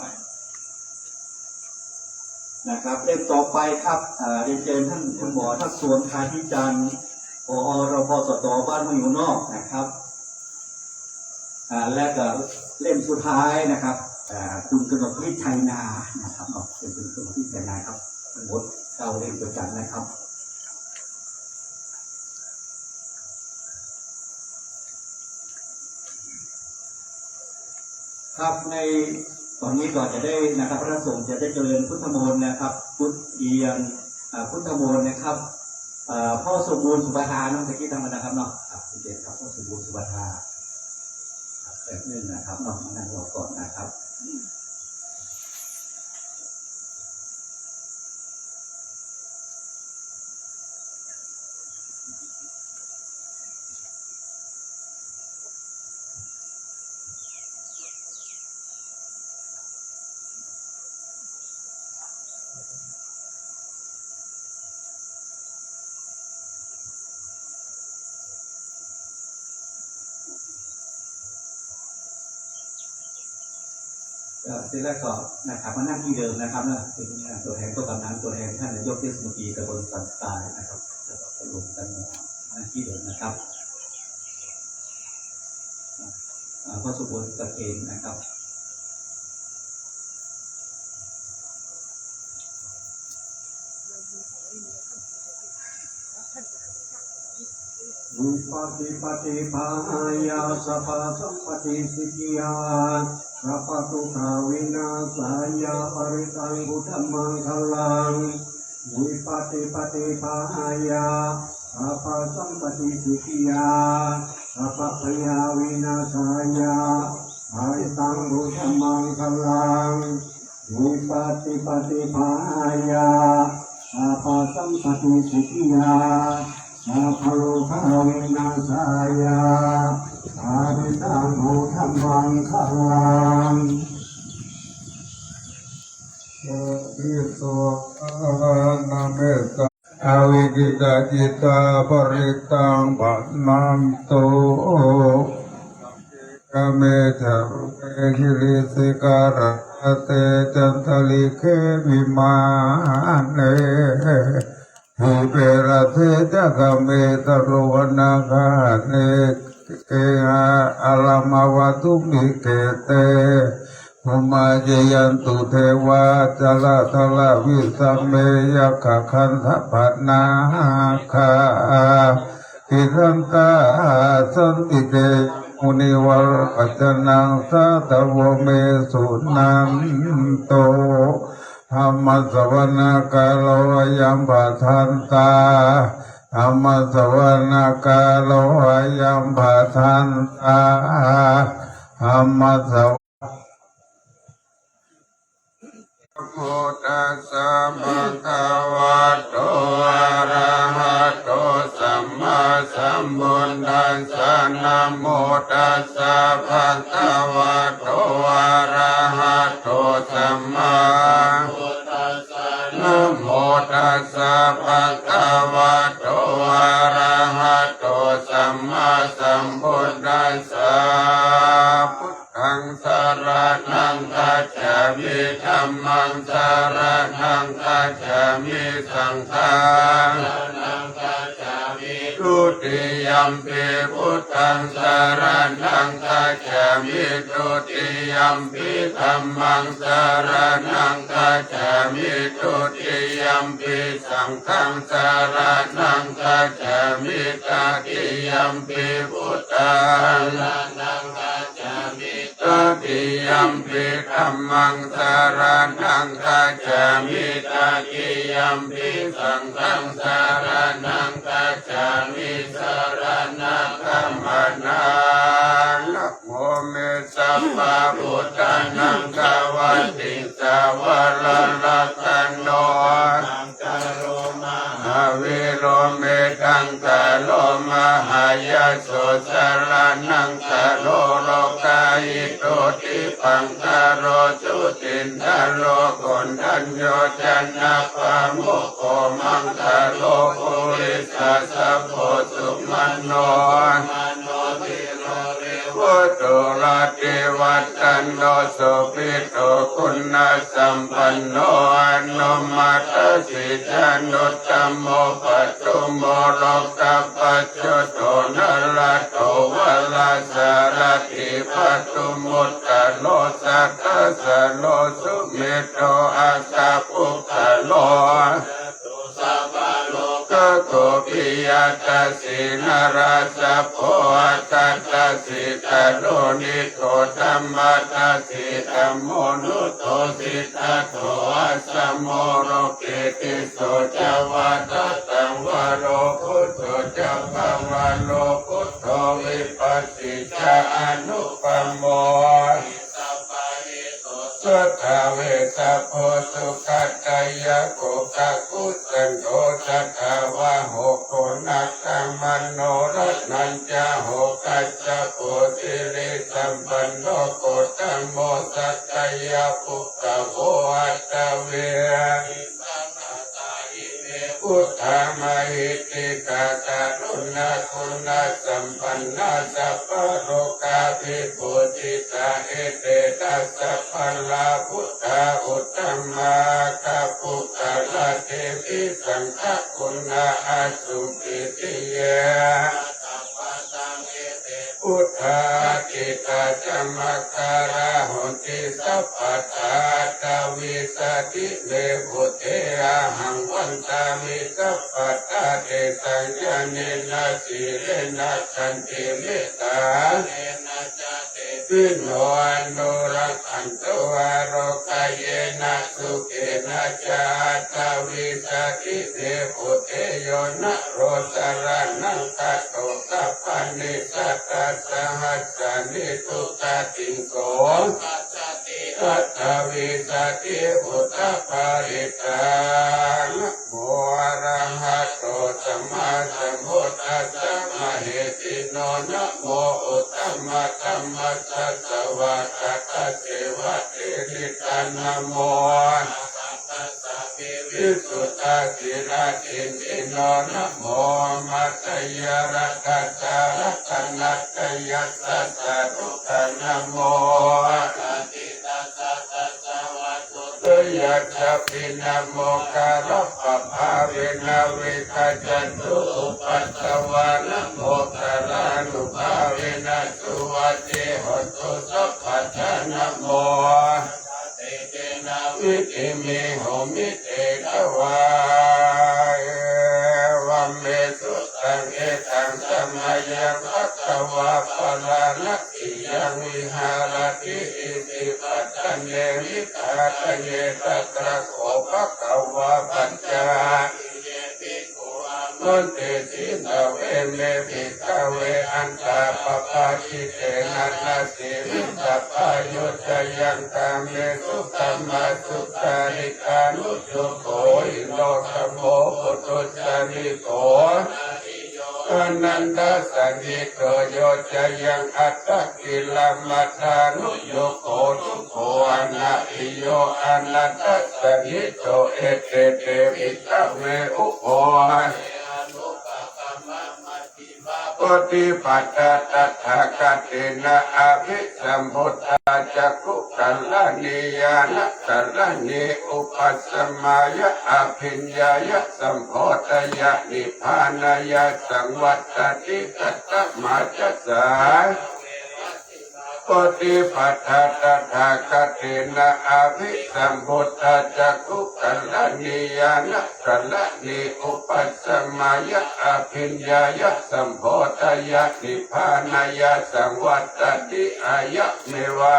เล่มต่อไปครับเรียนเชิญท่านคุณหมอทักษวนคาธิจันทร์ผอ.รพสต.บ้านห้วยอยู่นอกนะครับและก็เล่มสุดท้ายนะครับคุณกนกฤทธิ์ชัยนานะครับเป็นคุณกนกฤทธิ์ชัยนาครับทั้งหมด9 เล่มด้วยกันนะครับครับในตอนนี้ก่อนจะได้นะครับพระสงฆ์จะได้เจริญพุทธมนต์นะครับพุทธเอียนพุทธมนต์นะครับพ่อสมบูรณ์สุภาทาน้องตะกี้ทำมานะครับเนาะครับเด็กครับพ่อสมบูรณ์สุภาทาแบบนึงนะครับเนาะมานั่งรอก่อนนะครับเสร็จแล้วก็นะครับมานั่งที่เดิมนะครับนะตัวแทนก็กำนันตัวแทนท่านนายกเทศมนตรีตำบลสันทรายนะครับแล้วก็รวมกันนั่งที่เดิมนะครับพระสุบลตะเกณฑ์นะครับวิปัสสิปฏิภาญาสัพพสัมปติสิทธิยาสัพพทุกขาวินาศายาปริตังพุทธมังคลังวิปัสสิปฏิภาญาสัพพสัมปติสิทธิยาสัพพยาวินาศายาปริตังพุทธมังคลังวิปัสสิปฏิภาญาสัพพสัมปติสิทธิยาสัพพโลกาวินาศายาปริตังพุทธมังคลังวิโสนาเมตตาอวิกิตาจิตาปริตังปันนันโตกเมธะเมหิริสิการะเตจันทลิเควิมาเนหิเประเทจักเมตโรวนาคาเนเกอาลามาวตุมิเกเตภูมาเจยันตุเทวาจลาทลาวิสัมเมยกะคันทปันนาคาทิสันตาสันติเตมุนิวรปัจจนังสัตวเมสุนันโตธรรมสวนาคาโลยัมปะทันตาธรรมสวนาคาโลยัมปะทันตาธรรมสวโมตัสสะภะคะวะโตอะระหะโตสัมมาสัมพุทธัสสะนะโมตัสสะภะคะวะโตอะระหะโตสัมมานะโมตัสสะภะคะวะโตอะระหะโตสัมมาสัมพุทธัสสะพุทธังสรณังคัจฉามิ มิสังฆังทุติยัมปิพุทธังสรณังคัจฉามิทุติยัมปิธัมมังสรณังคัจฉามิทุติยัมปิสังฆังสรณังคัจฉามิตติยัมปิพุทธังตติยัมปิธัมมังสรณังคัจฉามิตติยัมปิสังฆังสรณังคัจฉามิสรณะธัมมานังนะโมเมสัพพะพุทธานังกวัตติสาวรลักขันโนวิโรเมตังกะโลมหายาโสสรนังกะโลโลกายิโตติปังกะโรสุตินทะโลกุณฑัญโยจันนาปะโมโคมังกะโลปุริสัสสะโพสุมันโนพุทโธราติวัตตันโนสุปิโตคุณสัมปันโนอนุมัตสิจานุตตมโมปัจจุโมโลกัปปัจจุโตนะระโตวะลาสารติปัจจุมุตตะโลสัตตะสะโลสุเมโตอาสาปุกขะโลก็โกปิยตัสสินาราสะโพตัสสะสิตะโลนิโกธัมมัสสะสิธัมโมนุโตสิตะโตอัสสะโมโรเกติโสจวัตตังวโรพุทโธจภวโลพุทโธวิปัสสิจาอนุปโมสุทธาเวสะโพสุขัตตายะโกกะกุสันโตสัทธาวะโหโกนักขังมโนรัตนัญจาโหกัจจโพธิริสัมปันโนโกตัมโมสัตตายะปุกขะโวอัตตเวพุทธามหิติกาตารุณะคุณสัมปันนาสัพพะโลกาภิปุจิตาเอเตตัสสะพัลลาพุทธาอุตตมาคาปุกขะละเทวิสังฆคุณาอาสุปิติเยพุทธากิตาจัมมัคคาราหุติสัพพะทาตาวิสติเลพุทเทอาหังวันตามิสัพพะทาเตสัญญาเนนะสิเรนะขันติเมตตาวิโนอนุรักขันตัวโรกายเยนะสุเกนะจาตาวิสติเลพุทเทโยนะโรสารนังคัตโตกัปปะนิสัตตะสหัสสนิทุกขติโกอัตถวิสติพุทธปาริตานะโมอะระหะโตสัมมาสัมพุทธัสสะมะเหสิโนนะโมอุตตมะธัมมัสสะสวะกะตะเสวะเตริตานะโมวิสุทธาสิราชินิโนนะโมมัตตยรัตตารัตนัตยัสสะสะทุกขนะโมยัจฉปินะโมกะรัปปะภาเวนะเวคะจันตุอุปัสสวะนะโมกะลานุภาเวนะสุวัจเจหตุสัพพะทานะโมวิติมิโหมิเตตวาวัมเมสุตังเอตังสัมมายังภัตตวะปะลานักขิยังวิหารติอิติปัตตเนวิตาตเยตัตระโขภะคะวะปัญจนันเตสินเวเมภิกขเวอันตาปปาชิเตนะนาสิวิสัพพายุจยังกาเมสุตัมมาสุตาริกานุสุโขอิโลกโมปุตุจาริโกอนันตสังกิโกโยจยังอัตตกิลมัฏฐานุโยโกทุโขอนาอิโยอนันตสังกิโตเอเตเตวิตเวอุโภปฏิปัตตะตถาคตินะอภิสัมพุทธา จักขุกัลลานิยานะกัลลานิอุปัสสมายะอภิญญายะสัมโพธยะนิพพานายะสังวัตติกัตตมาจัสสาปฏิปัฏฐาตถาคเตนะอภิสัมพุทธจักขุกัลลานิยานะกัลลานิอุปัสสมายะอภิญญายะสัมโพธยะนิพพานายะสังวัตติอายะเมวะ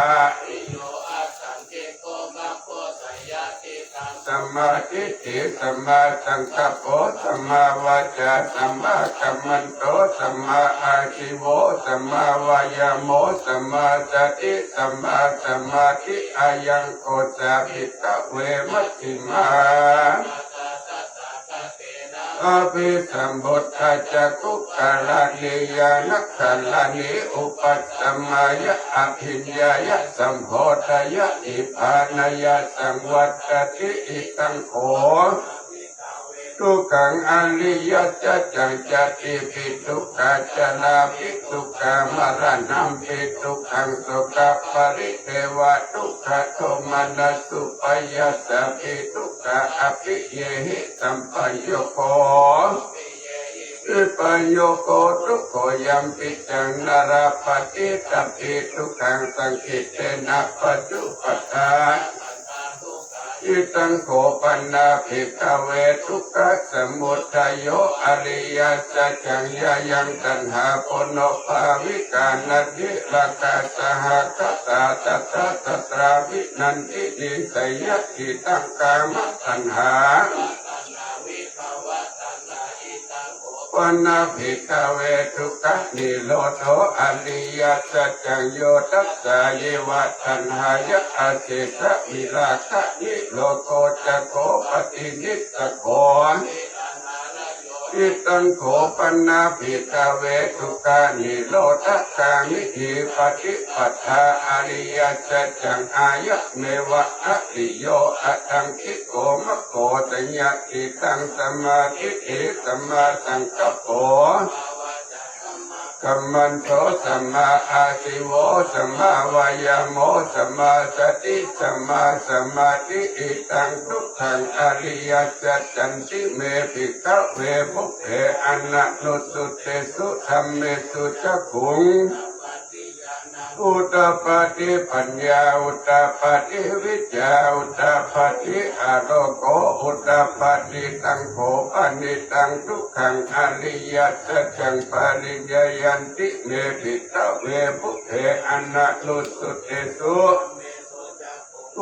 สัมมาทิฏฐิสัมมาสังกัปโปสัมมาวาจาสัมมากัมมันโตสัมมาอาชีโวสัมมาวายาโมสัมมาสติสัมมาสมาธิอายังโกจาภิกขเวมัชฌิมาอภิสัมพุทธจักขุกัลลานิยานะกัลลานิอุปัสสมายะอภิญญายะสัมโพธยะนิพพานายะสังวัตติอิตังโขทุกขังอริยสัจจังจัตติปิทุกขาจนาปิทุกขามรณัมปิทุกขังสุขปริเทวะทุกขโทมนัสสุปยัสสะปิทุกขาอภิเยหิสัมปัญโยโกปัญโยโกทุกโขยัมปิจังนราปฏิตัพพิทุกขังสังคิเตนะปัจจุปทาอิตังโขปันนาภิกขเวทุกขสมุทัยโยอริยสัจจังยายังตัณหาปนภาวิกานัติลากาสหคตาตัตตะตราวินันตินิสัยติตังกามตัณหาปนาภิกขเวทุกขนิโรธอริยสัจจังโยตัสสะเยวะตัณหายะอาเสสะวิราคะนิโรโกจักโขปฏินิสสโขอิตังโขปนาภิกขเวทุกขานิโรธกามิหิปฏิปัฏฐาอริยสัจจังอายะเมวะอริโยอะทังคิโกมะโกตัญญาติตังสัมมาทิฏฐิสัมมาสังกัปโปกัมมันโตสัมมาอาชีโวสัมมาวายาโมสัมมาสติสัมมาสมาธิอิตังทุกขังอริยสัจจันติเมภิกขเวภุเพอนันนุสุเตสุธัมเมสุจักขุงอุตตปาติปัญญาอุตตปาติวิจาอุตตปาติอาโรโกอุตตปาติตังโขปนิตังทุกขังอริยสัจจังปริญญายันติเมภิกขเวภุเพอนันนุสุเตสุ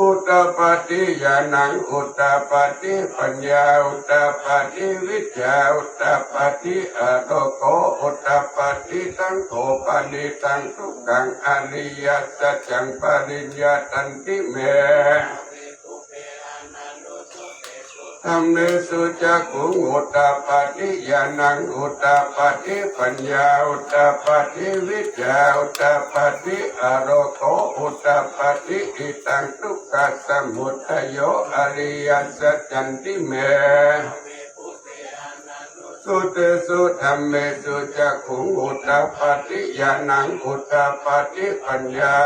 อุตตปาติญาณังอุตตปาติปัญญาอุตตปาติวิจาอุตตปาติอาโรโกอุตตปาติตังโขปนิตังทุกขังอริยสัจจังปริญญาตันติเมธัมเมสุจักขุงอุตตปาติญาณังอุตตปาติปัญญาอุตตปาติวิจาอุตตปาติอาโรโกอุตตปาติอิตังทุกขสมุทัยโยอริยสัจจันติเมสุเตสุธัมเมสุจักขุงอุตตปาติญาณังอุตตปาติปัญญา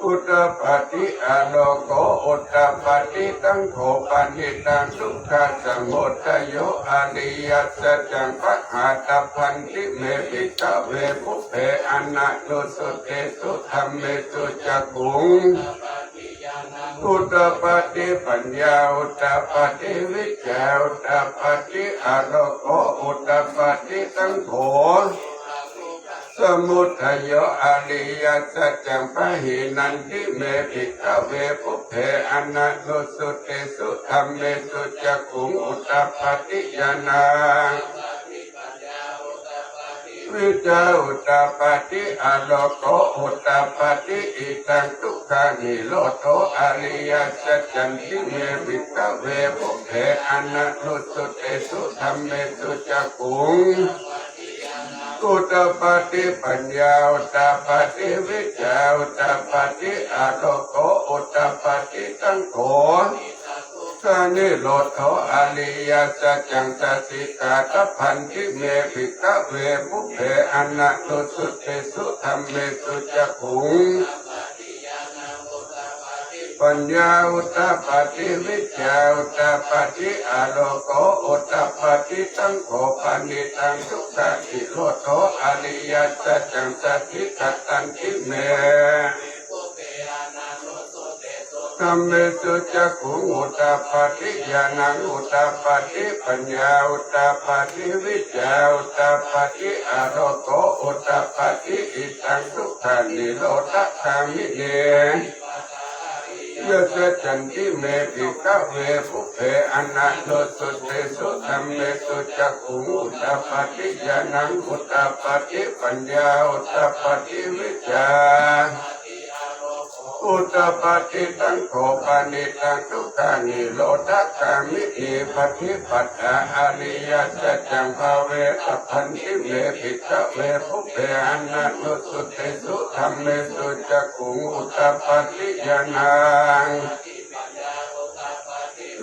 อุตตปาติอาโลโกอุตตปาติตังโขปนิตังทุกขสมุทัยโยอริยสัจจังปะหาตพันติเมภิกขเวภุเพอนันนุสุเตสุธัมเมสุจักขุงอุตตปาติปัญญาอุตตปาติวิจาอุตตปาติอาโลโกอุตตปาติตังโขสมุทัยโยอริยสัจจังปะหินันติเมภิกขเวภุเพอนันนุสุเตสุธัมเมสุจักขุงอุตตปาติญาณังวิจาอุตตปาติอาโลโกอุตตปาติอิตังทุกขานิโรธอริยสัจจันติเมภิกขเวภุเพอนันนุสุเตสุธัมเมสุจักขุงอุตตปาติปัญญาอุตตปาติวิจาอุตตปาติอาโลโกอุตตปาติตังโขสานิโรธอริยสัจจังสสิกาตพันธิเมภิกขเวภุเพอนันนุสุเตสุธัมเมสุจักขุง ปัญญาอุตตปาติวิชาอุตตปาติอาโลโกอุตตปาติตังโกปานิตังทุกขติโลโตอริยสัจจังสัจจิกัตตันติเมธัมเมสุจักขุงอุตตปาติญาณังอุตตปาติปัญญาอุตตปาติวิชาอุตตปาติอาโลโกอุตตปาติอิตังทุกขานิโรธคามิเนยะจันติเมปิกะเวภุเพอนันโตสุเตสุธัมเมสุจักขุงอุตตปาติญาณังอุตตปาติปัญญาอุตตปาติวิชาอุตตปาติตังโกปานิตังทุกขานิโรธคามิอิปฏิปัฏฐาอริยสัจจังภาเวตพันธิเมปิกะเวภุเพอนันโตสุเตสุธัมเมสุจักขุงอุตตปาติญาณัง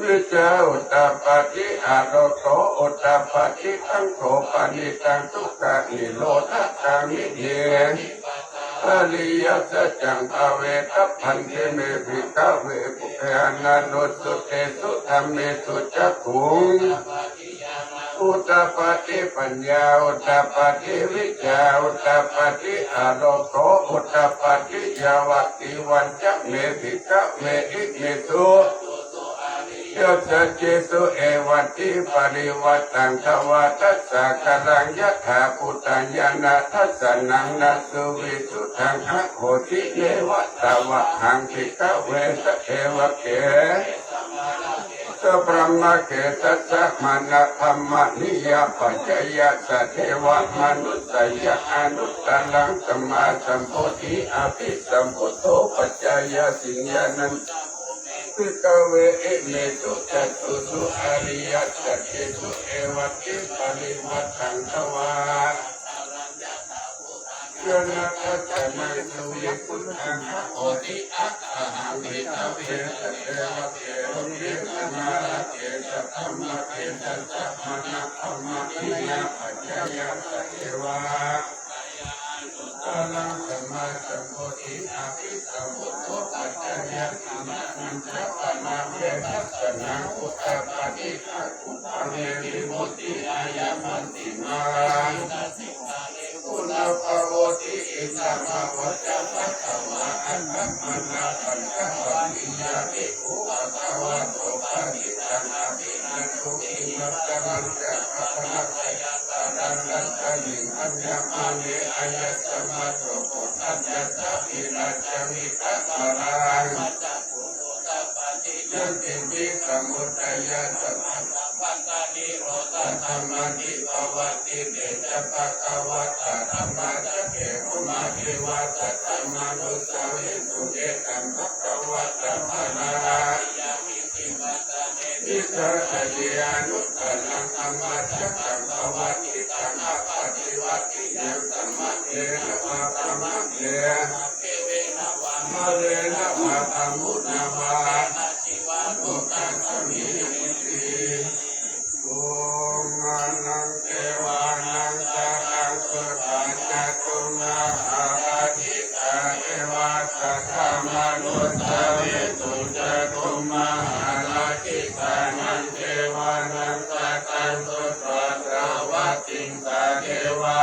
วิจาอุตตปาติอาโลโกอุตตปาติตังโกปานิตังทุกขานิโรธคามิอิอริยสัจจังภาเวตพันธิเมภิกขเวปุเพอนันโตสุเตสุธัมเมสุจักขุงอุตตปาติปัญญาอุตตปาติวิชาอุตตปาติอาโลโกอุตตปาติยาวัตติวันจะเมภิกขเวอิเมสุยะสัจเจสุเอวัตติปริวัตตังทวาทัสสะกรังยะถาปุตตัญญานาทัสสะนังนัสสุวิสุทังอะโหติเยวะตาวะหังภิกขเวสเอวะเกสัพพมะเกตัสสะมณธรรมนิยปัจจยะสะเทวะมนุสยะอนุตตรังสัมมาสัมโพธิอภิสัมพุทโธปัจจยะสิญญานันภิกขเวอิเมตุจัตตุสุอริยสัจเจสุเอวัตติปริวัตตังทวายะนะทัสสะนังสุวิพุทธังอะโหติอะหังภิกขเวสเอวะเกเกสมาเกสัพพมะเกตัสสะมณธรรมนิยปัจจยะสะเทวะอลังสัมมาสัมโพธิอภิสัมพุทโธปัจจยะสินะนันจะปะนาเวทัสสะนังอุตตปาติอะอุปะเมวิมุตติอายามันติมาคุณภะโวติอิสัมมาวัจจะปัสสาวะอัตถมนาปัญจวัคคียาภิกขุภะคะวะโตปะริตังอภินันทุอิมัตตมัญจะภะคะวะยะตารังกัตตลิงอัญญมาเนอายะสัมมาโตโกตัสสะสัพพิราชมิตะมะรังยันติวิสมุทัยสัพพันตานิโรธธรรมนิภวติเดชะภะคะวะตาธัมมาจะเกขุมาเทวะสัตตมนุสาวิสุเกตัมภะคะวะตะภะนาอิสระเดียนุตตะลังธรรมะจักขังภวติตังอปะติวัติยังสัมมาเทนะภะคะมะเทมาเรนะภะคะมุนะวาตุตัสมิติโอมานังเทวานังสารังสุตัญจตุนาหาทิกาเทวาสัทธามนุสสาวิสุจตุมหาราชิกานังเทวานังสัตตังสุตัสสวัตติงสาเทวา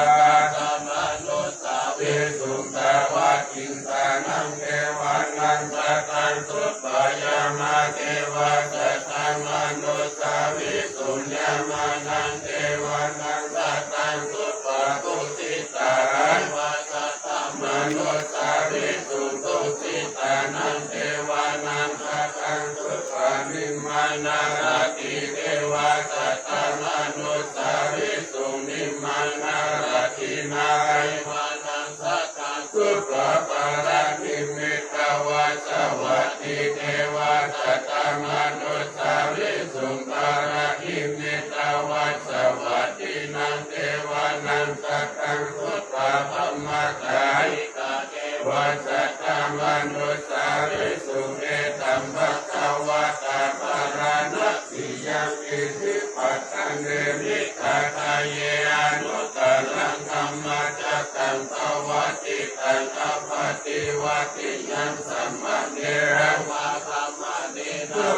ธัมมานุสาวิสุตวะติงสานังเทวานังสัตตังสุปยามาเทวาสัตตังมนุสาวิสุญญามานังเทวานังสัตตังสุปตุสิตารังวาสัตตังมนุสาวิสุตุสิตานังเทวานังสัตตังสุปนิมานาราติเทวาสัตตังมนุสาวิสุนิมานาราตินายวานังสัตตังสุปปาราติมิตาวาสวัตติเทวาสัตตังมนุสาวิสุปาราติมิตาวาสวัตตินังเทวานังสัตตังสุปปมะกายกาเทวาสัตตังมนุสาวิสุเอตัมภะคะวะตาปารานะสิยังอิสิปัตตังเนมิตาทายเยอนุตตรังธัมมาจักขังภวติตังอปฏิวัติยังสัมมาเนรังวาภ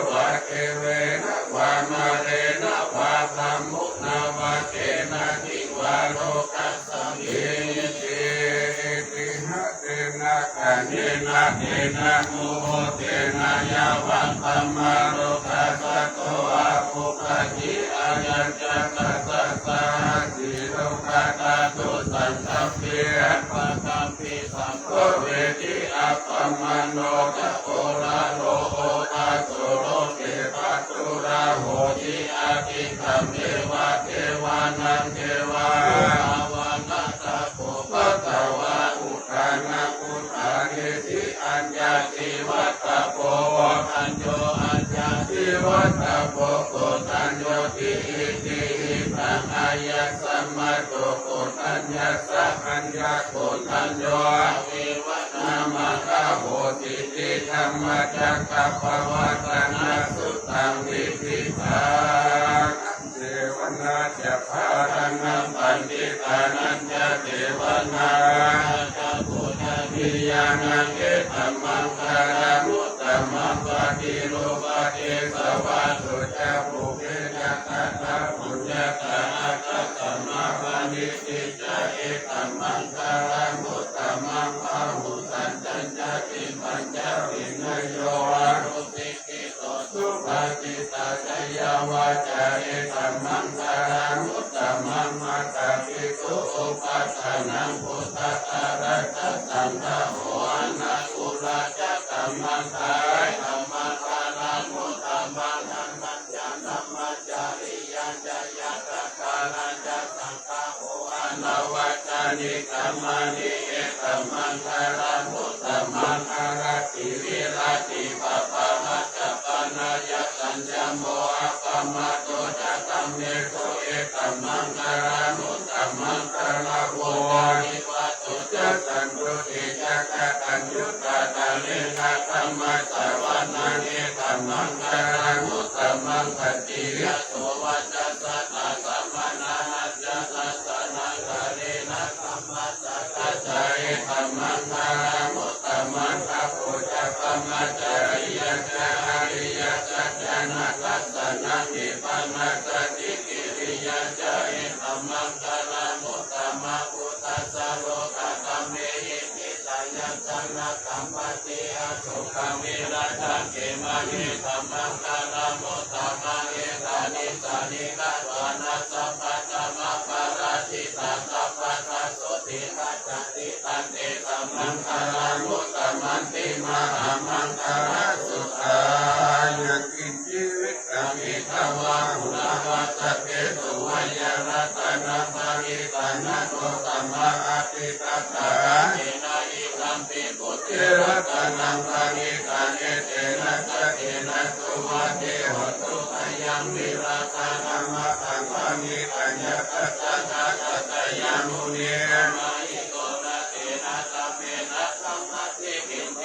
วะเทเวนะวามาเรนะวาธรรมุนาวะเทนะทิวาโลกัสสมิเตติหะเตนะกันเนนะเตนะโมโหเตนะยาวันธัมมาโลกัสสะโตอาภุคติอายัญจักตัสสะสิโลกาตาตุสันตัพเพปะกัมปิสัมโฆเวทิอัปปมันโนจะโอระโลโออาสุโรเกปัตตุระโหติอาทิคัมเมวะเทวานังเทวาวังนัสสะโภปะตวะอุทานะอุทานิสิอัญญาติวัตตะโพอัญโยอัญญาติวัตตะโพโกตัญโยติอิติหิปังอายะสัมมาโตโกตัญญาสัพพัญญาโกตัญโยอวิวัตนามาคาโหติติธรรมจักกัปปวัตนาสุตังวิธิภาเทวนาจะพารังปันติตานันจะเทวนาจะปุญญวิญญาณังเอตัมมังคารามุตตมังปฏิโลปฏิสวะสุจะปุเพจะตัตถะปุญญาตาอัตตมาปณิติจะเอตัมมังคารามุตตมังพาหุสันจันจะติปัญจวินโยอารุติกิโตสุภาติตาจยาวาจาเอตัมมังคารามุตตมังมาตาภิกขุอุปัฏฐานังพุทธะอารัตตังทะโหอนาคุราจะตัมมังคายธัมมังคารามุตตมังธัมมัญญาธัมมัจจาริยัญจยะตะคารัญจะสังฆาโหอนาวาจานิกัมมานิเอตัมมังคารามุตตมังคารติวิราติปะปะมัจจปนายะสัญญโมอะปะมะโตจะตัมเมโตเอตัมมังคารามุตตมังคาราโวนิวัตตุจะสันตุติจักตัญญุตตะเลนะธัมมัสสวะนาเอตัมมังคารามุตตมังคติยะโสวัจจะสัตตะสัมมานาหัจจะสัสสะนังคาเรนะธัมมัสสะกัจจาเอตัมมังคารามุตตมังคะโพจะปมัจจาริยะจะอริยะสัจจานะกัสสะนังนิพพานัสสติกิริยะจะเอตัมมังคารามุตตมังพุทธัสสะโลกตัมเมหิติสายัญสันนะกัมปติอาสุขังวิราชังเกมานิธัมมังคารามุตตมังเอตานิสานิกัตวานัสสัพพะธัมมะปาราชิตาสัพพะทัสสุติกัจจติตันเตธัมมังคารามุตตมันติมหามังคาราสุขายกินจิวิตามิทวาหุลาวัสเกตุวัยรัตนะภาริตานะโตตัมมาอติตัตถาเอนะอิคัมปิปุตเตรัตนังภาริตาเนเตนะสะเอนะสุวัเทหตุพยังวิราคาธรรมะตังภานิตัญญะตัสสะตัสสะยามุเนมาอิโกนะเตนะสัมเมนะสัมมัติกินเต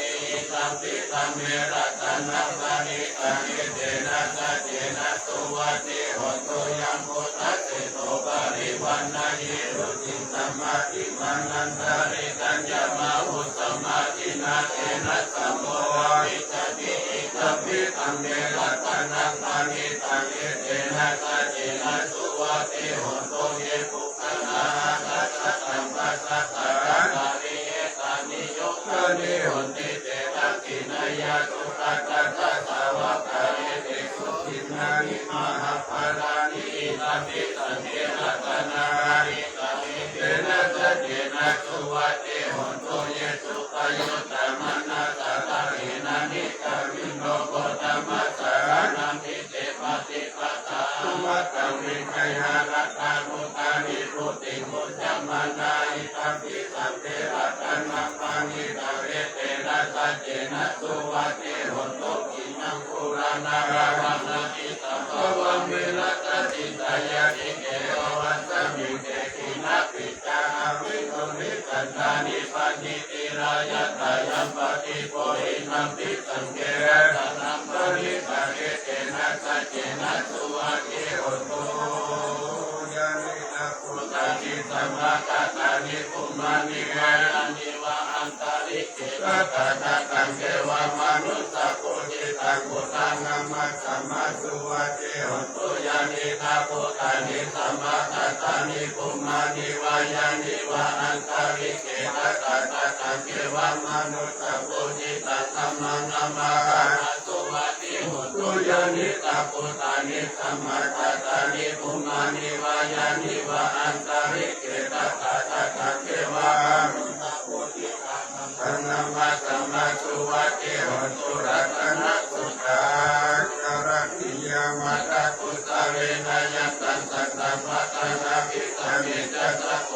สัมปิตัมเมรัตนังภาริตาเนเตนะสะเอนะสุวัเทหตุยังพุทธะเสโตปริวันนายิรุจิสมาธิมันันตาริกัญญามาหุสมาธินาเตนะสัมโมวิจติอิคัมปิตัมเมรัตนังภาริตาเนเตนะสะเอนะสุวัเทหตุเยปุคนาคัสสะตัมปัสสะตาริเอตานิโยคนิหนติเตนะกินายาตุตัสสะตะสาวะกะเอเตสุขินานิมหาภารานิอิตัมปิตัมเมรัตนาริกามิเตนะสะเจนะสุวัตเตหนโตเยสุปยุตตมันนาสาตาหินานิกามิโนโกตมัสสานังพิเตปฏิปตาสุวัตตังวิจัยหารัตตามุตานิพุติมุจจามานาอิตัมปิสัมเทรัตนังปานิตาเวเตนะสัจเจนะสุวัตเตหนโตกินังปุรานาราวังนาติสัมภวังวิรัตติตายาติเกวัสมิเตกินัปปิจาวิตุริกันตานิปันนิติรายะตายัมปติโพหินัมปิสังเกตนัมปริตาเกเตนะสัจเจนะสุวัตเตหนโตยานินาปุตตานิสัมมากัตตานิปุมมานิวานิวะอันตาริเก สัตตะตังเทวามนุสสะโพธิตังพุทธังนามัสสะมาสุวัจเจหุตุยานิทาโพธานิสัมมาทัตตานิภูมานิวายานิวะอันตาริเกตัตตะตังเทวามนุสสะโพธิตังธัมมังนามาสุวัจเจหุตุยานิทาโพธานิสัมมาทัตตานิภูมานิวายานิวะอันตาริเกตัตตะตังเทวามนุสสะโพธิตังธัมมังนามาสัมมาสุวัจเจหุตุรัตนะสุขาการะติยามาตะกุสะเวนะยัสสันสัตตะปัตตานาภิสามิจัสสะโข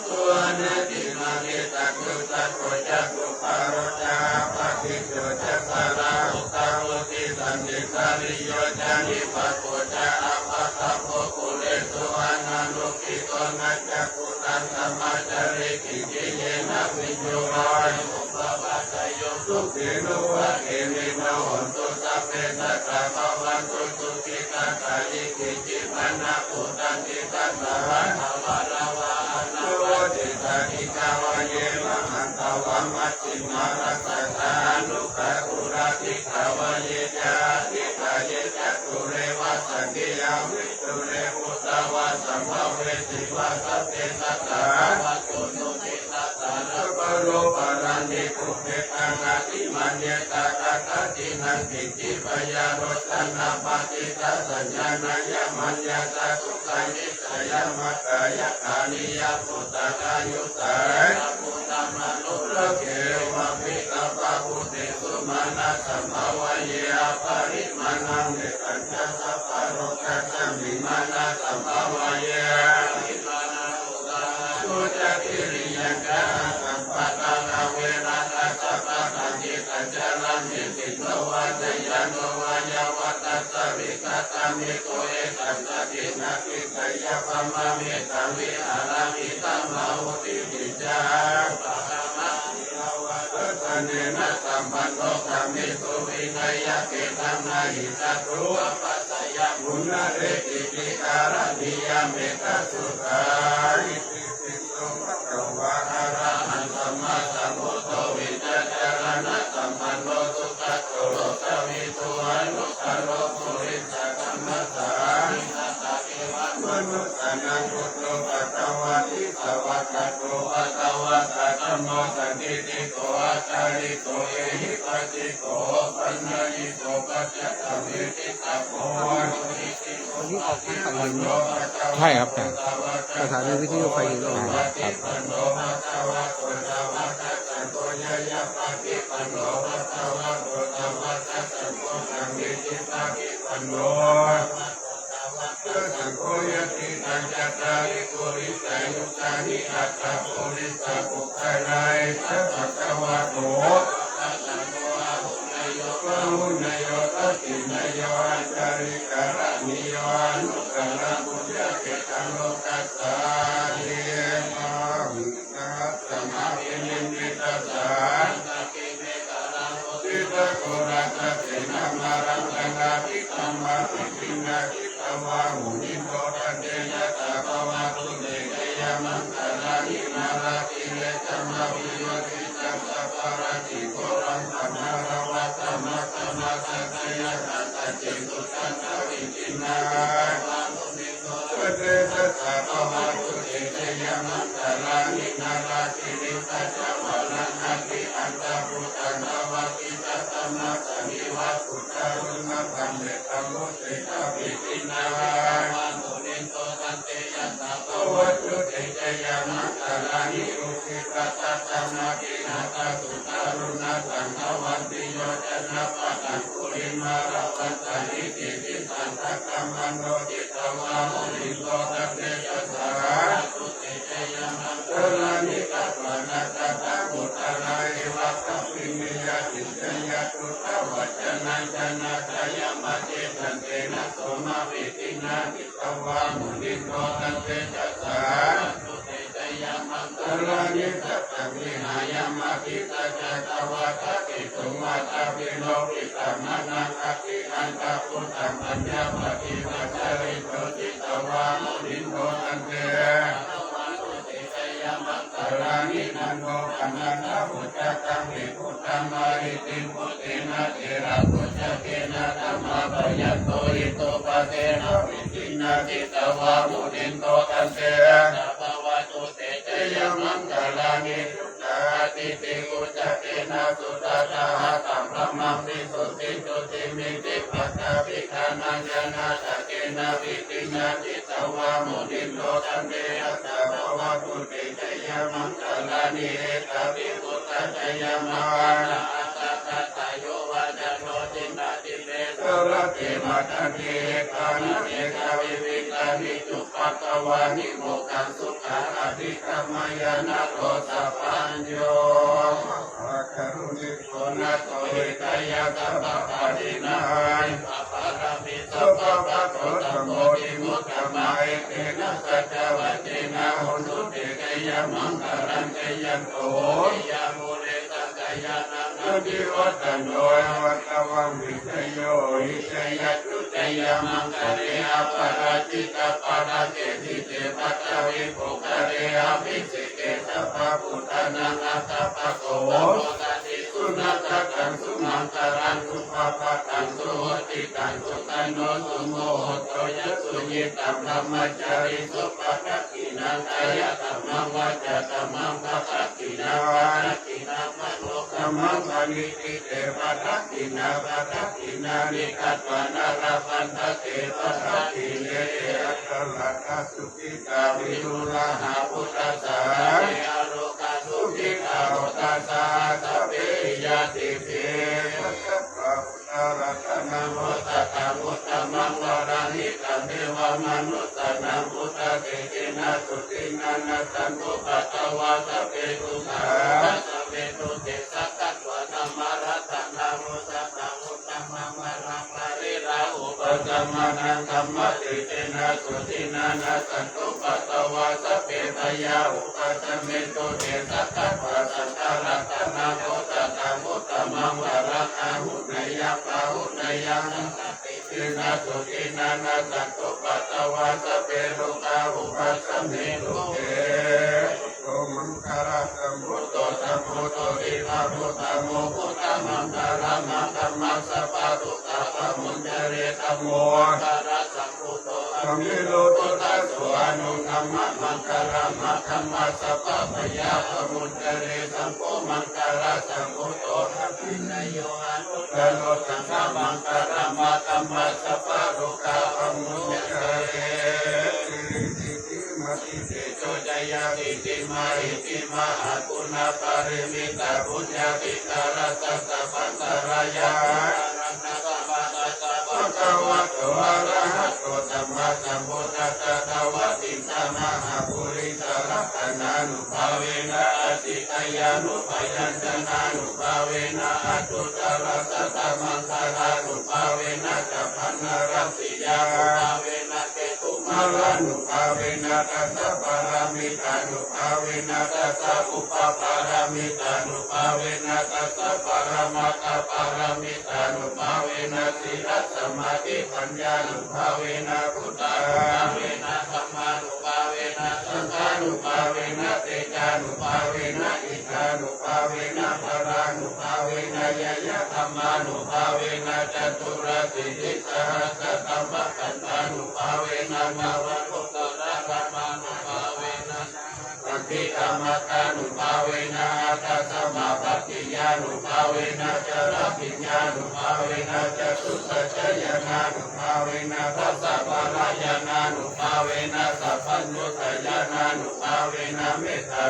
ตัวเนติมานิตักขุสัตโตจักขุปารจาปฏิโยจัสสาราอุตาโรติสันติสาริโยจานิปัสโตจะอาภัสสะโภคุเลสุอานานุกิโตนะจักขุตังสัมมาจาริกิจิเยนะวิญโยรายอุปปะจโยสุขิโนวะเกมิโนหนตุสัพเพสัตตะภวันตุสุขิตาคายิกิจิปันนะปุตตันติตัสสะภาวะลาวะอนาโวติสานิกาวะเยมะหันตวะมัจฉิมารัสสะทานุขะอุราติขาวะเยจาติขะเยจัตุเรวะสังกิยาวิตุเรมุตตวะสัมภเวสิวะสัพเพสัตตะวะโกโนติตัสสะนะปะโรปะรันติปุเพตังอะติมันเยตากะตตินันติจิปยาโรตันนาปะติตัสสัญญาณายะมัญญาตาสุขันติสยามัตตายะกานิยาปุตตะกายุตาปุตตะมนุรเกวะภิกขปะพุทธิสุมาณะสัมภวะเยอปาริมานังเนตัญจสัพพะโรกัสสมิมานะสัมภวะเยอิมานะอุตาสุจติริยังกะสัมปะตะเวนะตัสสะปะทังกิตัจจลังนิสิโนวะเตยันโนวะยาวัตตสะวิกัตตามิโกเอตัสสะตินะกิตยะปัมมะเมตังวิหารามิตัมมาหุติปิจาปะกามะทิวะตัสสะเนนะสัมปันโนธรรมิสุวินัยะเกตังนาหิตัตถุปัสสยะมุนะเรติปิการะนิยเมตสุขาอิติปิโสภะคะวะอะระหังสัมมาสัมพุทโธวิจัจจารณะสัมปันโนสุขะโตโลกวิทูอนุตตโรปุริสกัมมสานินาตาเกวะมนุสสานังพุทโธภะคะวะติสวะคะโตภะคะวะตะธัมโมสันติติโกอาจาริโกเอหิปัสสิโกปัญญยิโกปัจจตวิติตาโพวิติโกนี่ออกที่ทางวันนี้ใช่ครับแต่ สถานีวิทยุไฟหินอ่อนครับสังโฆยติตังจัตตาริปุริสายุตานิอัตตาปุริสาปุคานัยสัพพะวะโตกรุณโยตัสสินโยอัจจาริการะนิโยอนุกรณบุญญาเกตังโลกัสสาเยมาวินาสมาภินิมิตาสาทิตะโกรัตเสนามารังกันาภิกขมาภิกินาภิกขวามุนิโตตันเตยะตาภวะตุเตเกยมังคลานินาราติเลจัมมาวิโยติจัสสะปาราติโกรังปัญหารวัตตมะตมะสัจยะนันตจิตุสันตวิจินาปเตสัสสะภวะตุเตเกยมังคลานินาราติเลตัจวะลังอาทิอันตะพุทธังภวะกิจตัมมะสมิวะสุตารุณะธัมเมตัมโมเสกะวิตินาภวะตุเตเกยมังคลานิอุคิปัตตะธัมมะกินาตะสุตารุณะสังฆวันติโยจนะปะตังคุริมาระปัตตานิติติสันทะกัมมันโนจิตวามุนิโตตัพเพชัสสะตุเตเกยมังคลานิกัปปะนะตะตะมุตตะนาเอวะกัปปิมิยะติเตยะตุตะวัจนัญจนะกายมะเจตันเตนะโสมะวิตินาภิกขวามุนิโตตัพเพชัสสะตุเตเกยมังคลานิกัปปะวิหายมะภิกขจัตวะทะติตุมัตตะวิโนภิกขมะนังอภิอันตะพุทธังปัญญาปฏิปัจจาริโตจิตวามุนิโตตันเต ลานินันโตปัญญาพุทธกังวิพุทธังมาริติพุทธินาเทระพุทธเกนะธรรมาปยัตโตอิโตปะเทนะวิตินาทิตวามุนินโตตันเตนะภวะตุเตเจยมังคลานิสุตาติติกุจเกนะสุตตาหะตัมพระมังวิสุทธิจุติมิติปัตตาภิกขานัญญานาตเกนะวิตินาทิตวามุนินโตตันเตนะภวะตุเตเจยมังคลานิเอตวิปุตตะเจยมังนะอัตตะตะโยวะจโนจินนาติเมสระเทมัตถิเอกานะเอกาวิวิกานิจุปัตตวานิโมกังสุขาอภิกรรมยานะโตสัพพัญโยอาคารุณิโกนะโตหิตายะสัพพะปะรินายสัพพะรามิสัพพะปะโตสัมโพธิมุตตะมาเอเตนะสัจจวัจเจนะโหตุเตกยะมังคารังกยันโตยะโมเลสังกยานังอภิวัตโนวัตวังวิเทโยหิเตยะตุเตยะมังคะเรอปะราจิตปะระเกติเตปัตตะวิภุคะเรอภิสิเกสัพพะพุทธานังอัตตะปะโกตันติสุนัตตะตังสุมังคารังสุภะปะตังสุโหติตังสุตันโนสุโมโหโตยะสุญิตังธรรมจาริสุปะทักขินังกายะธัมมังวาจาธัมมังปะทักขินังปะทักขินังมโนธัมมังปณิติเตปะทักขินาปะทักขินานิกัตวานาราพันทะเตปะทักขิเนอัตตลักขสุขิตาวิรุฬาหาพุทธัสสะเออโรกาสุขิตาโรตัสสะสัพเพยาติเภสัพพะพุทธรัตนังโมตัสสะพุทธมังวรานิกัมเทวมนุสสนังพุทธเกเกนะสุตินันสันตุปัตตวาสัพเพตุสัพเพตุเตสักขัตวะธรรมรัตนามุสัตตะมุตตมังวรังปะริราอุปสัมมานังธรรมติเตนะสุตินันสันตุปัตตวาสัพเพทยาอุปสัมเมตุเตสักขัตวะสัตตะรัตนามุสัตตะมุตตมังวรังอาหุนยังปะหุนยังเตนะสุตินันสันตุปัตตวาสัพเพโลกาอุปสัมเมตุเตโตมังคาราสัมพุทโตสัมพุทโตอิทาพุทธโมพุทธมังคารามังธัมมังสัพพะตุสัพพะมุญเจเรธัมโมคาราสัมพุทโตสัมมิโลตุตัสสุอนุธัมมะมังคารามังธัมมัสสัพพะมยาปมุญเจเรสัมโพมังคาราสัมพุทโตสัพพินโยอนุตตโรสังฆมังคารามังธัมมัสสัพพะโลกาปมุญเจเรมติเตโชจยาติติมาหิติมาอากุณาปาริมิตาปุญญาภิการัสสะสัพพันตรายาภะคะวะโตอะระหะโตสัมมาสัมพุทธัสสะภะคะติสมหาปุริสรัตนานุภาเวนะอติตยานุปยัญชนะนุภาเวนะอตุตระสัตตมังคารานุภาเวนะสัพพันนรัสสิยานุภาเวนะเกตุมารานุภาเวนะตัสสะปารามิตานุภาเวนะตัสสะอุปปารามิตานุภาเวนะตัสสะปารามัตถปารามิตานุภาเวนะสีลสมาธิปัญญานุภาเวนะพุทธานุภาเวนะธัมมานุภาเวนะสังฆานุภาเวนะเตจานุภาเวนะอิทานุภาเวนะปรานุภาเวนะยะยะธัมมานุภาเวนะจตุรสิทธิสหัสสะธัมมคันธานุภาเวนะภาวะโลกะระมานุภาเวนะปัจจิธรรมตานุภาเวนะอัตตสมาปัจจิยานุภาเวนะจรปิญญานุภาเวนะจตุสัจจยานานุภาเวนะทัสสะปารายานานุภาเวนะสัพพัญญุตยานานุภาเวนะเมตตา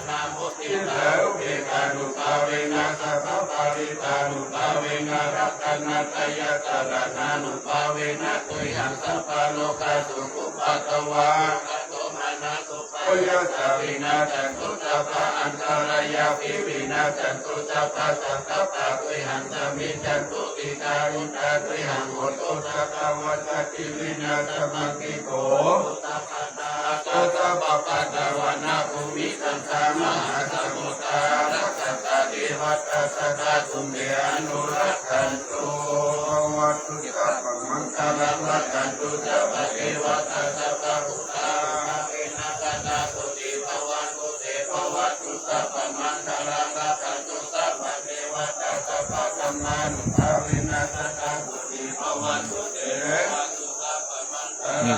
นามุติตาอุเบกานุภาเวนะสัพพะปาริตานุภาเวนะรัตนัตยตระนานุภาเวนะตุยังสัพพะโลกาสุขุปัตตวาโอยะสาวินาจันตุสัพพะอันตรายาภิวินาจันตุสัพพะสัพพะปะตุหังสมิจันตุติการุตาตุหังโหตุสัพพะวัสติวินาสมังกิโกสัพพะตาสัพพะปะตะวานาภูมิสังขามหาสมุทธารักษาติวัตตะสัทธาตุเมอนุรักขันตุวัตถุสัพพะมังคลังรักขันตุสัพพะเทวตาสัพพะพุทธา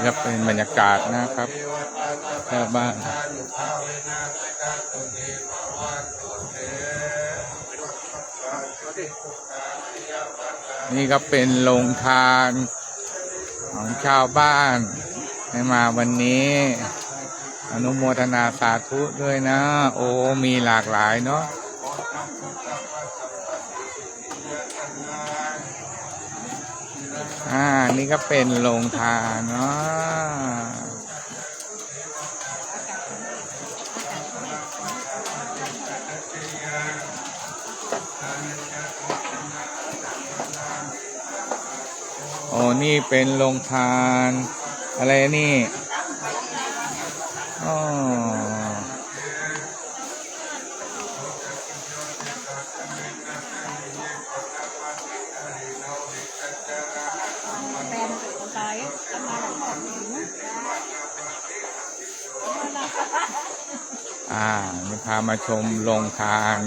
ก็เป็นบรรยากาศนะครับชาวบ้านนี่ก็เป็นโรงทานของชาวบ้านให้มาวันนี้อนุโมทนาสาธุด้วยนะโอ้มีหลากหลายเนาะนี่ก็เป็นโรงทานเนาะโอ้นี่เป็นโรงทานอะไรนี่อ๋อนี่พามาชมโรงทาน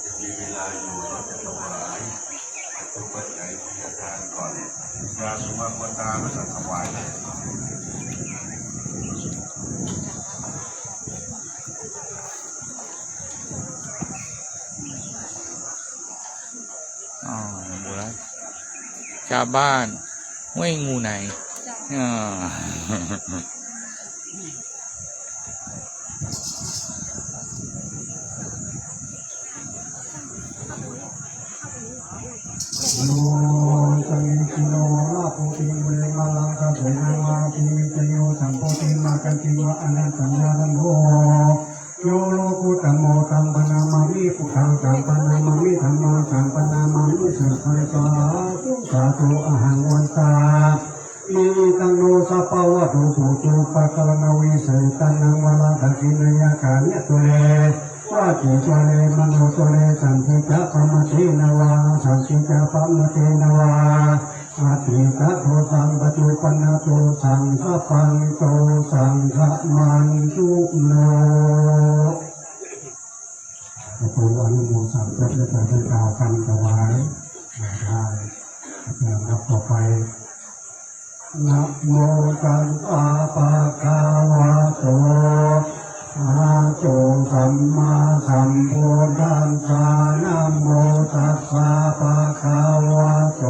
ยังมีเวลาอยู่เราจะถวายทุกปัจจัยที่จะทานก่อนยาสุมาควตาเราจะถวายเลยดูแล้วชาวบ้านห้วยงูไหนโนสังคิโนลาภูติเวมาลังคาเสนามาภูมิจโยสัมโพธิมากันติวะอนันตัญญาลัมโภโยโลกุตัมโมตัมปนามามิพุทธังตัมปนามามิธัมมังตัมปนามามิสังฆังสาธุอะหังวันตาอิตังโนสัพพวะโตสุตุปะกะละวิเศษตันังวะลาภกินยากานิตุเลว่าเจโชเลมโนโชเลสันติจะปะมะเทนวาสันติจะปะมะเทนวาอาติกะโทสังปจุปันนโตสังฆปันโตสังฆมันตุโนขออนุโมทนาสาธุและได้กล่าวคำถวายได้ครับต่อไปนะโมตัสสะภะคะวะโตอะโตสัมมาสัมพุทธัสสะนะโมตัสสะภะคะวะโต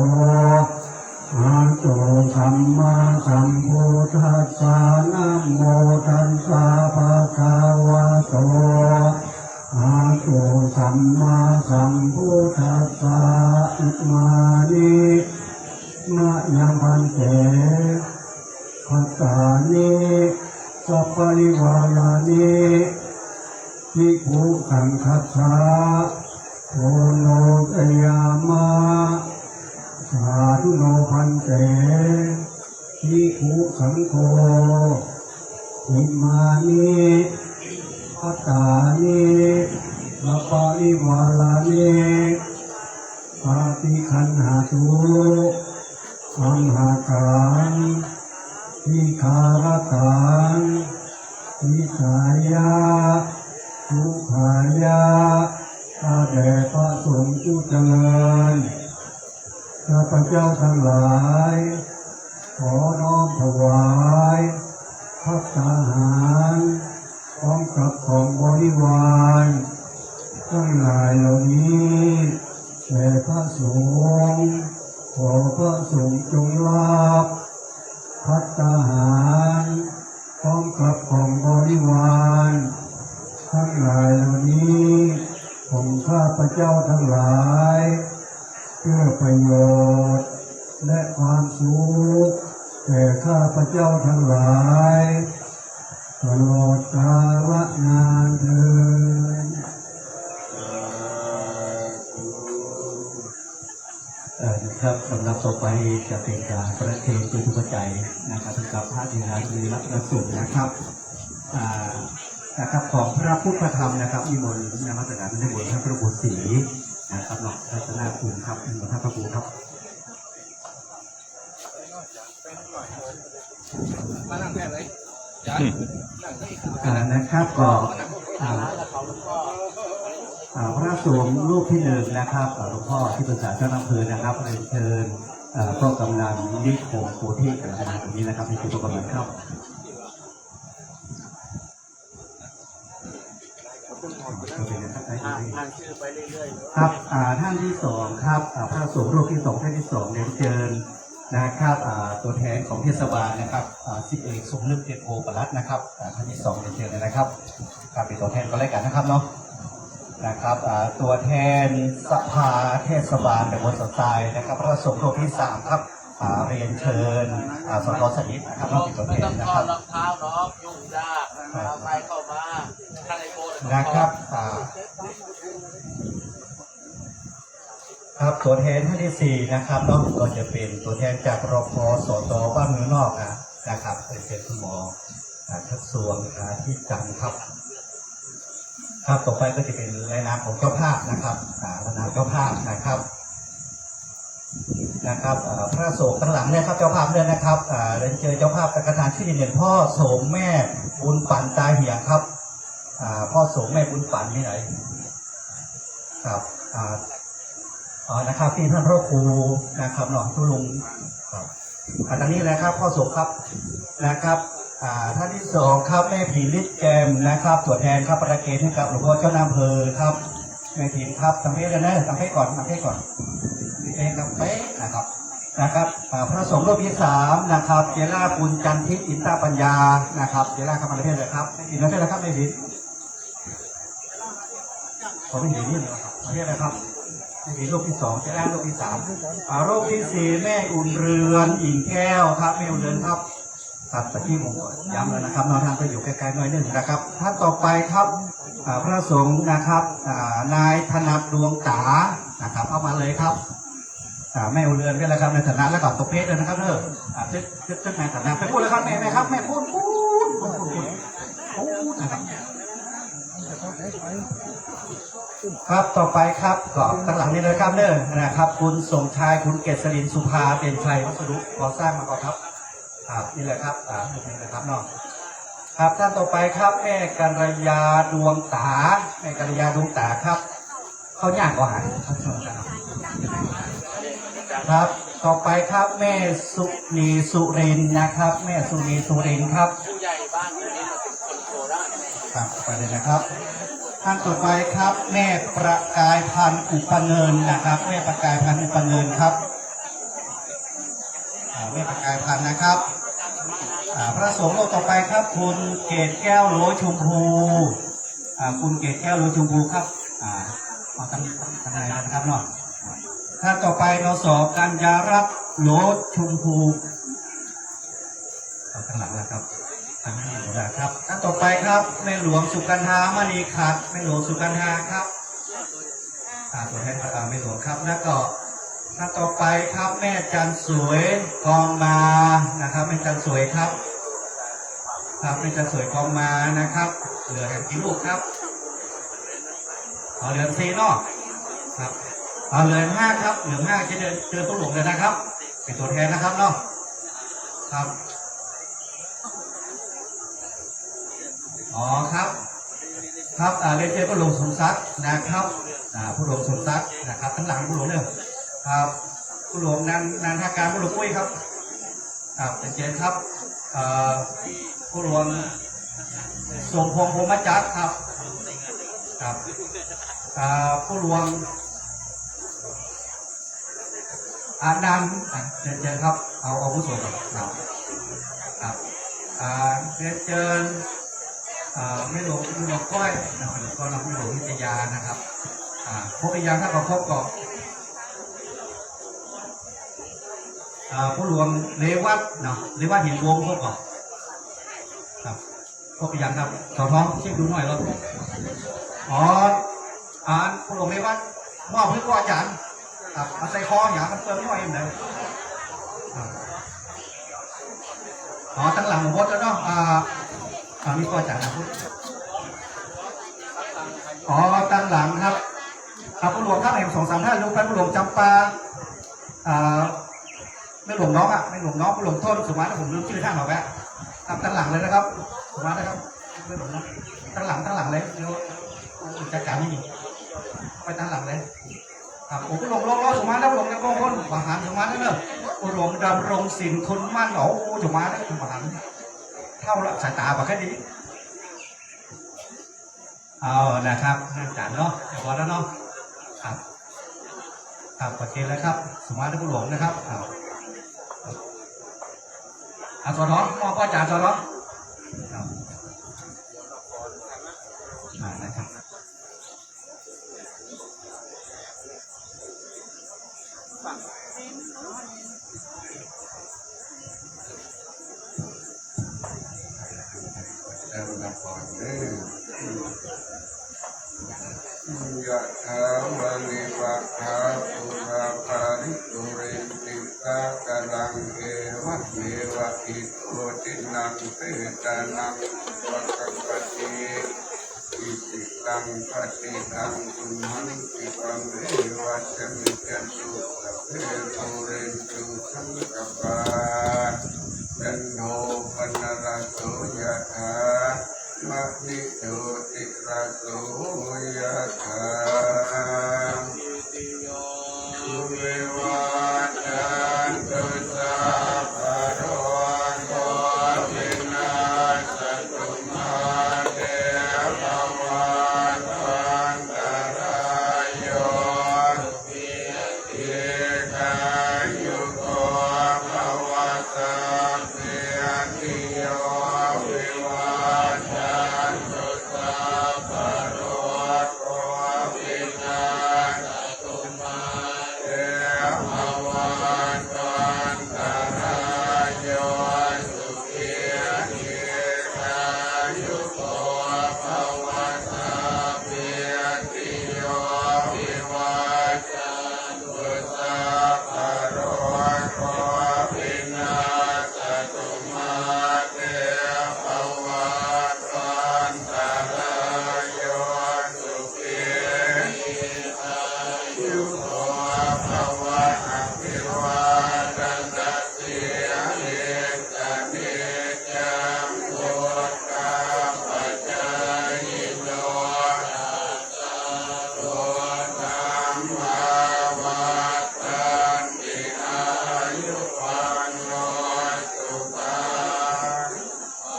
อะโตสัมมาสัมพุทธัสสะนะโมตัสสะภะคะวะโตอะโตสัมมาสัมพุทธัสสะอิมานิมะยังพันเตภัตตานิสัพพะริวารานิภิกขุสังฆัสสะโอโนทยามะสาธุโนพันเตภิกขุสังโฆอิมานิภัตตานิสัพพะริวารานิปาติคันหาตุอัมหากังวิคารตังวิสายะทุขายะข้าแต่พระสงฆ์ผู้เจริญข้าพเจ้าทั้งหลายขอน้อมถวายภัตตาหารพร้อมกับของบริวารทั้งหลายเหล่านี้แด่พระสงฆ์ขอพระสงฆ์จงรับภัตตาหารพร้อมกับของบริวารทั้งหลายเหล่านี้ของข้าพเจ้าทั้งหลายเพื่อประโยชน์และความสุขแก่ข้าพเจ้าทั้งหลายตลอดกาลนานเถิดครับสำหรับต่อไปจะเป็นการประเทศจุตุปัจจัยนะครับกับพระเถระหรือรัตนสูตรนะครับ นะครับของพระพุทธธรรมนะครับนิมนต์นมัสการนิมนต์พระบุตรศรีนะครับหลักรัตนคุณครับนิมนต์พระครูครับนะครับก็พระสงฆ์รูปที่หนึ่งนะครับหลวงพ่อที่ปรึกษาเจ้าอำเภอนะครับเรียนเชิญก็กำลังนิคมโพธิกำลังตรงนี้นะครับนี่คือตัวกำลังครับครับท่านที่สองครับพระสงฆ์รูปที่สองท่านที่สองเรียนเชิญนะครับตัวแทนของเทศบาลนะครับสิบเอกสมนึกเดชโอปรัตน์นะครับท่านที่สองเรียนเชิญเลยนะครับเป็นตัวแทนก็แล้วกันนะครับเนาะนะครับตัวแทนสภาเทศบาลตำบลสันทรายนะครับพระสงฆ์รูปที่สามครับเรียนเชิญสกสนิทนะครับเป็นตัวแทนนะครับรองเท้าน้องยุ่งยากเอาไปเข้ามานะครับครับตัวแทนท่านที่สี่นะครับเนาะก็จะเป็นตัวแทนจากรพสตบ้านเมืองนอกนะครับเป็นคุณหมอกระทรวงที่จังครับครับต่อไปก็จะเป็นรายนามของเจ้าภาพนะครับรายนามเจ้าภาพนะครับพระสงฆ์ข้างหลังเนี่ยครับเจ้าภาพเนี่ยนะครับเรียนเชิญเจ้าภาพสังฆทานที่ดินพ่อโสมแม่บุญปั่นตาเหี่ยงครับพ่อโสมแม่บุญปั่นที่ไหนครับนะครับที่ท่านพระครูนะครับหลวงทุลุงครับตอนนี้เลยครับพ่อโสมครับนะครับท่านที่สองครับแม่ผีฤทธิ์แกมนะครับตัวแทนครับประเกศให้กับหลวงพ่อเจ้าอำเภอครับแม่ผีครับทำให้เลยนะทำให้ก่อนเองครับนะครับพระสงฆ์รูปที่สามนะครับเจล่าปุญจันทิพย์อินตาปัญญานะครับเจล่าครับประเทศเลยครับอินประเทศเลยครับไม่ผิดผมไม่เห็นนี่เลยครับประเทศเลยครับไม่ผิดรูปที่สองเจล่ารูปที่สามรูปที่สี่แม่อุ่นเรือนอิงแก้วครับแม่อุ่นเรือนครับตะกี้ผมย้ำแล้วนะครับน้องท่านก็อยู่ใกล้ๆหน่อยนึงนะครับท่านต่อไปครับพระสงฆ์นะครับนายธนัดดวงตานะครับเข้ามาเลยครับแม่เรือนเป็นอะไรครับในฐานะแล้วก็ตกเพชรเลยนะครับตึกในฐานะไปพูดเลยครับแม่ครับแม่พูดนะครับครับต่อไปครับก็ตั้งหลังนี้เลยครับนะครับคุณสมชายคุณเกษรินสุภาเป็นชัยวัสดุก่อสร้างมาก่อนครับนี่แหละครับนี่นะครับน้องครับท่านต่อไปครับแม่กัญญาดวงตาแม่กัญญาดวงตาครับเขาย่างก็หายครับต่อไปครับแม่สุนีสุรินนะครับแม่สุนีสุรินครับผู้ใหญ่บ้านนี้เป็นคนโคราชครับไปเลยนะครับท่านต่อไปครับแม่ประกายพันธุ์อุปเงินนะครับแม่ประกายพันธุ์อุปเงินครับแม่ประกายพันธุ์นะครับพระสงฆ์รูปต่อไปครับคุณเกศแก้วโหลชมพูคุณเกศแก้วโหลชมพูครับเอาตั้งไหนนะครับเนาะท่านต่อไปนส.กัญญารักษ์โหลชมพูข้างหลังนะครับท่านนี้นะครับท่านต่อไปครับแม่หลวงสุกันธามณีขัดแม่หลวงสุกันธาครับตัวแทนแม่หลวงครับแล้วก็ท่านต่อไปครับแม่จันสวยกองมานะครับแม่จันสวยครับแม่จันสวยกองมานะครับเหลือกี่ลูกครับเหลือ4เนาะครับเหลือ5ครับเหลือ5จะเดินตัวหลงเลยนะครับเป็นตัวแทนนะครับเนาะครับครับเรียนเชิญผู้หลวงสมศักดิ์นะครับผู้หลวงสมศักดิ์นะครับทั้งหลังผู้หลวงเนี่ยครับผู้หลวงนันทการผู้หลวงปุ้ยครับเป็นเชิญครับผู้หลวงสมพงษ์พรหมจักรครับผู้หลวงนันเชิญครับเอาผู้ส่งครับเรียนเชิญไม่หลวงก้อยก็นำไม่หลวงวิทยานะครับครบไปยังถ้าเราครบก่อนผู้หลวงเลวัตเลวัตหินวงครบก่อนครับครบไปยังครับสอท้องเช็คดูหน่อยแล้วผู้หลวงเลวัตมอบให้ผู้อาจารย์มาใส่คออย่างมันเติมหน่อยเลยตั้งหลังหมดแล้วเนาะมีผู้อาจารย์นะพูด อ๋อตั้งหลังครับผู้หลวงครับเห็น2-3 ท่านลุงเป็นผู้หลวงจำปาไม่หลวงน้องอ่ะไม่หลวงน้องผู้หลวงต้นสุมาผมลืมชื่อท่านหรอกแม่ตั้งหลังเลยนะครับสุมานะครับไม่หลวงน้องตั้งหลังเลยเดี๋ยวจัดการนี่ไปตั้งหลังเลยครับผมผู้หลวงรอสุมาแล้วผู้หลวงจะโกงคนบาหารสุมาได้เนอะผู้หลวงดำรงศิลป์คนมั่นโอ้สุมาได้บาหารเท่าละสายตาแบบแค่นี้เอานะครับนั่งจานเนาะเดี๋ยวพอแล้วเนาะครับโอเคแล้วครับสมาธิผู้หลวงนะครับสอนมองอาจารย์สอนนะครับ แล้วนับก่อนยะถาวะลิวะหาปุราปาริปุเรนติสากะลังเอวะเมวะอิโตตินังเตตานังวะกัปปะติอิสิตังปฏิตังตุมหังคิปังเอวะสมิจจตุสัพเพปุเรนตุสังกปายันโนปนรโสยะถามะนิโตติระโสยะถาสุเววาจันตุสัพพะโรโควินาศตุมาเตภวันตันตรายโยเอกายุโกภวะสัพเพติโยวิวัชชันตุสัพพะโรโควินาศตุมาเตภวันตันตรายโยสุขีทีกายุโกภวะสัพเพติโยวิวัชชันตุสัพพะโรโควินาศตุมาเตภวันตันตรายโยสุขีทียุโกภวะอภิวาทนาสิริสนิจังพุทธาปัจจายโนโตธัมมาวัฏฏันติอายุวันโนสุขัง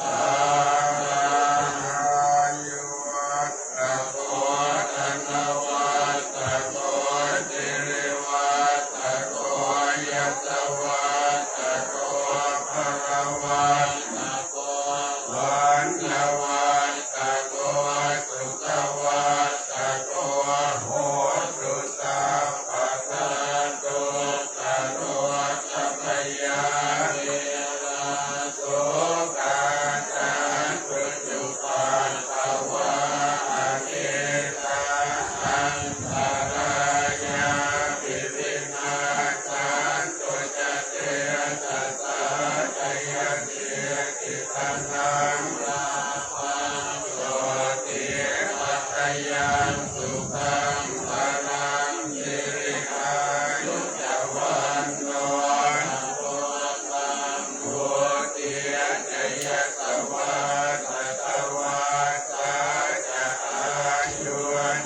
อายุวัตตะโกธนวัตตะโกจิริวัตตะโกยัสสวัตตะโกภะวัตตะโกวันยวัตตะโกสุขวัตตะโกโหตุสัพพะทาตุตะโรสัพพยาเวราโสกาจันตุจุปันภวะอเนตาอันตรายาปิวินาจันตุจเตจัสสะจยเตติตันนังราภังโสติปัตตยังสุขังพลังสิริอายุจวันโนโพธังโพธิจยสวัสสะวัสสะจะอายุ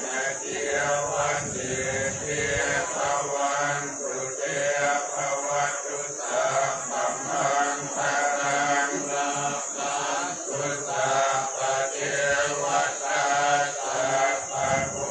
จะเทียวันเดีเทียภวันตุเตภวัตุสัพพมังคลังรักขันตุสัพพะเทวตาสัพพะพุ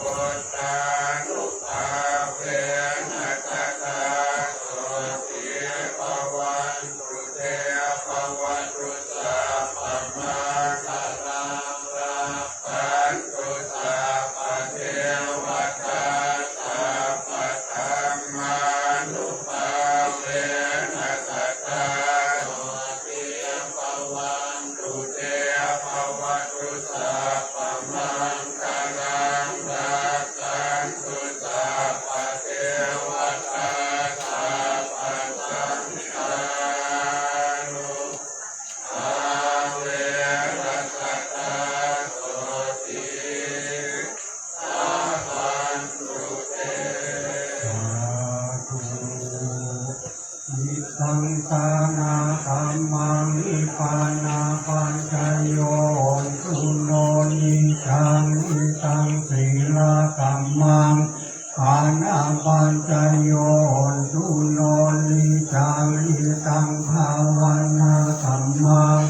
นากัมมังปานาปัญจโยสุโนลิจังอิตังภาวันนากัมมัง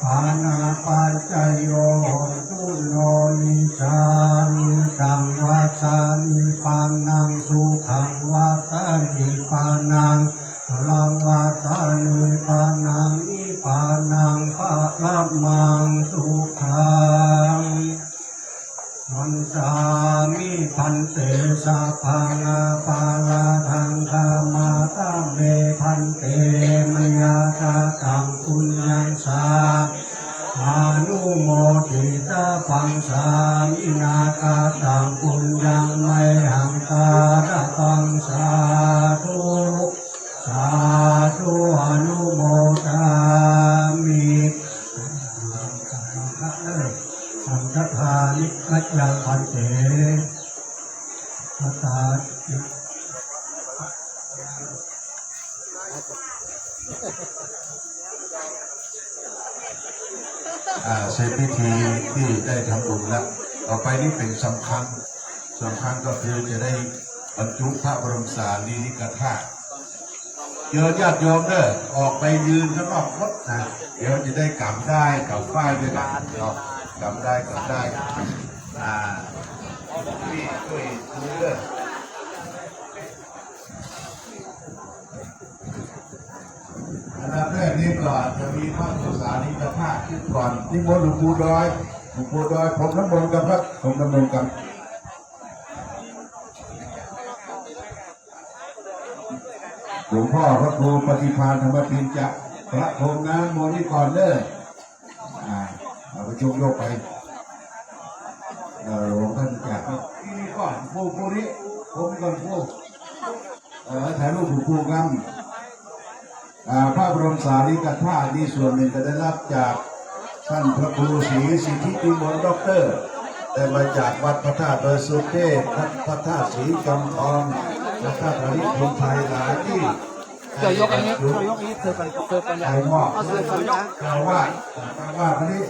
ปานาปัญจโยสุโนลิจังอิตังวัฏานิปานังสุขังวัฏานิปานังลังวัฏานิปานังนิปานังภะละมังสุขังมันสามิพันเตสะพังอาปาลาทังคามาตาเมพันเตมยาตาตังปุญญังสาอานุโมทิตาปังสามินาคาตังปุญญังไมหังตาตะปังสาธุสาธุอนุโมทามิสังฆทานิกัจยังพันเตพัตตาเสร็จพิธีที่ได้ทำบุญแล้วต่อไปนี่เป็นสำคัญก็คือจะได้บรรจุพระบรมสารีริกธาตุเยอะญาติโยมเด้อออกไปยืนข้างนอกวัดนะเดี๋ยวจะได้กลับได้กลับฝ้ายด้วยกันเนาะกลับได้พี่ช่วยดูเด้ออันดับแรกนี้ก่อนจะมีพระบรมสารีริกธาตุขึ้นก่อนนิมนต์หลวงปู่ดอยผมน้ำมนต์กันครับผมน้ำมนต์กันหลวงพ่อพระครูปฏิภาณธรรมปิญจะพระพรหมน้ำมนต์นี่ก่อนเด้อเอาไปชมโยกไปหลวงท่านจากนี่ก่อนผู้นี้ผมก่อนผู้ถ่ายรูปผู้กำพระบรมสารีริกธาตุนี่ส่วนหนึ่งจะได้รับจากท่านพระครูศรีสิทธิติมลด็อกเตอร์แต่มาจากวัดพระธาตุดอยสุเทพพระธาตุศรีจอมทองพระธาตุอริพงไทยหลายที่จะยกอันนี้เธอกันใครมอบเราว่าคนนี้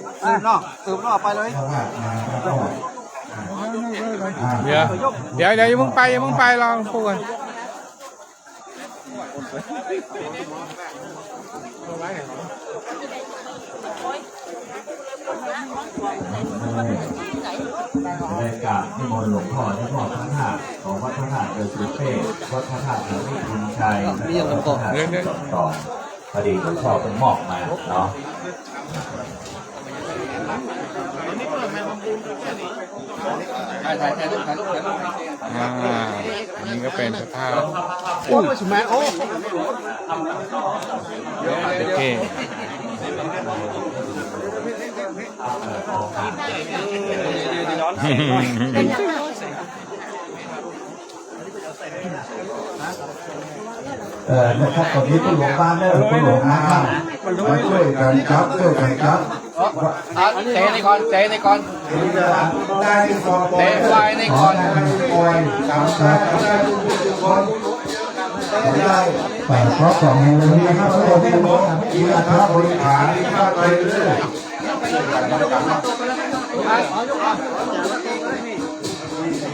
นอกตื่นนอกไปเลยเดี๋ยวอย่าเพิ่งไปลองพูดกันรายการที่มนต์หลวงพ่อที่มอบพระธาตุของวัดพระธาตุโดยสุเทพวัดพระธาตุอริพงชัยและวัดพระธาตุจอมทองพอดีหลวงพ่อเป็นมอบมาเนาะอันนี้ก็เป็นสภาพโอเคนะครับตอนนี้คุณหลวงบ้านได้หรือคุณหลวงนะครับมาช่วยกันจับเตะในก่อนได้ในก่อนเตะไฟในก่อนปล่อยกำจัดได้ทุกคนได้แต่เพราะของนี้นะครับเราไม่รู้มีอาชีพบริหารที่เข้าไปเรื่อย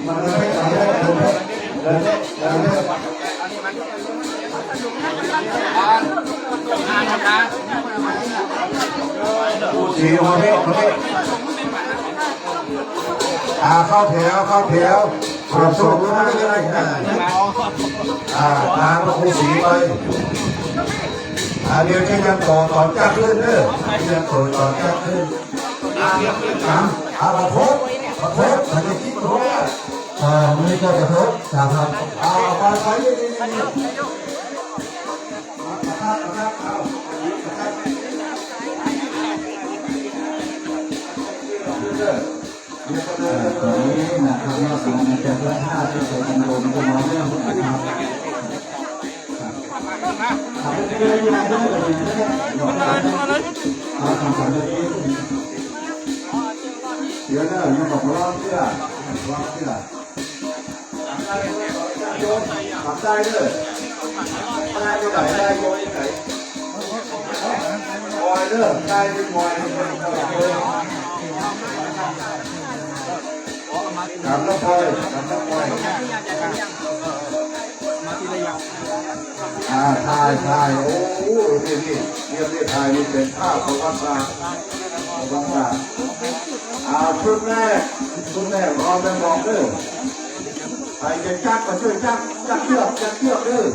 มันไม่ทำได้สี่คนนี้เข้าแถวประสบมาเลยทางพระครูศรีไปเดี๋ยวจะยังต่อจักขึ้นเด้อยังต่อจักขึ้นประทบมันจะคิดรู้ไม่ใช่ประทบครับไปตอนนี้นะครับว่าสิ่งที่จะเพื่อท่าที่จะทำลงจะมองเรื่องนะครับเดี๋ยวเนี่ยยังบอกร้องเสื้อขับได้เลยได้ก็ได้โยนไหนมอยเด้อได้เป็นมอย ถามน้องพลอยถามน้องพลอยถ่ายโอ้โหนี่เรียบถ่ายนี่เป็นภาพประวัติศาสตร์ชุดแรกพร้อมแล้วบอกเด้อใครจะจักมาช่วยจักเชือกเด้อ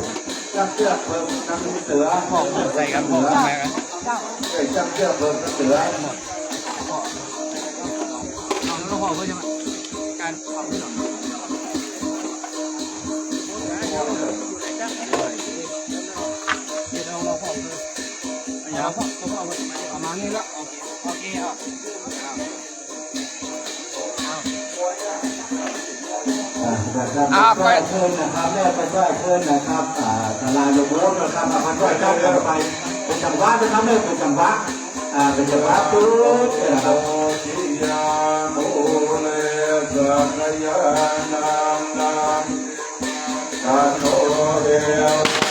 จักเชือกเพิ่มน้ำเสือของใส่กันหมดไหมครับจักเชือกเพิ่มน้ำเสือไปเชิญนะครับแม่ไปช่วยเชิญนะครับตลาดโยมโนะครับมาช่วยเจ้าเดินไปเป็นจังหวะนะครับแม่เป็นจังหวะเป็นจังหวะปุ๊บนะครับทิยาโมเลสักยานามตาโนเดียว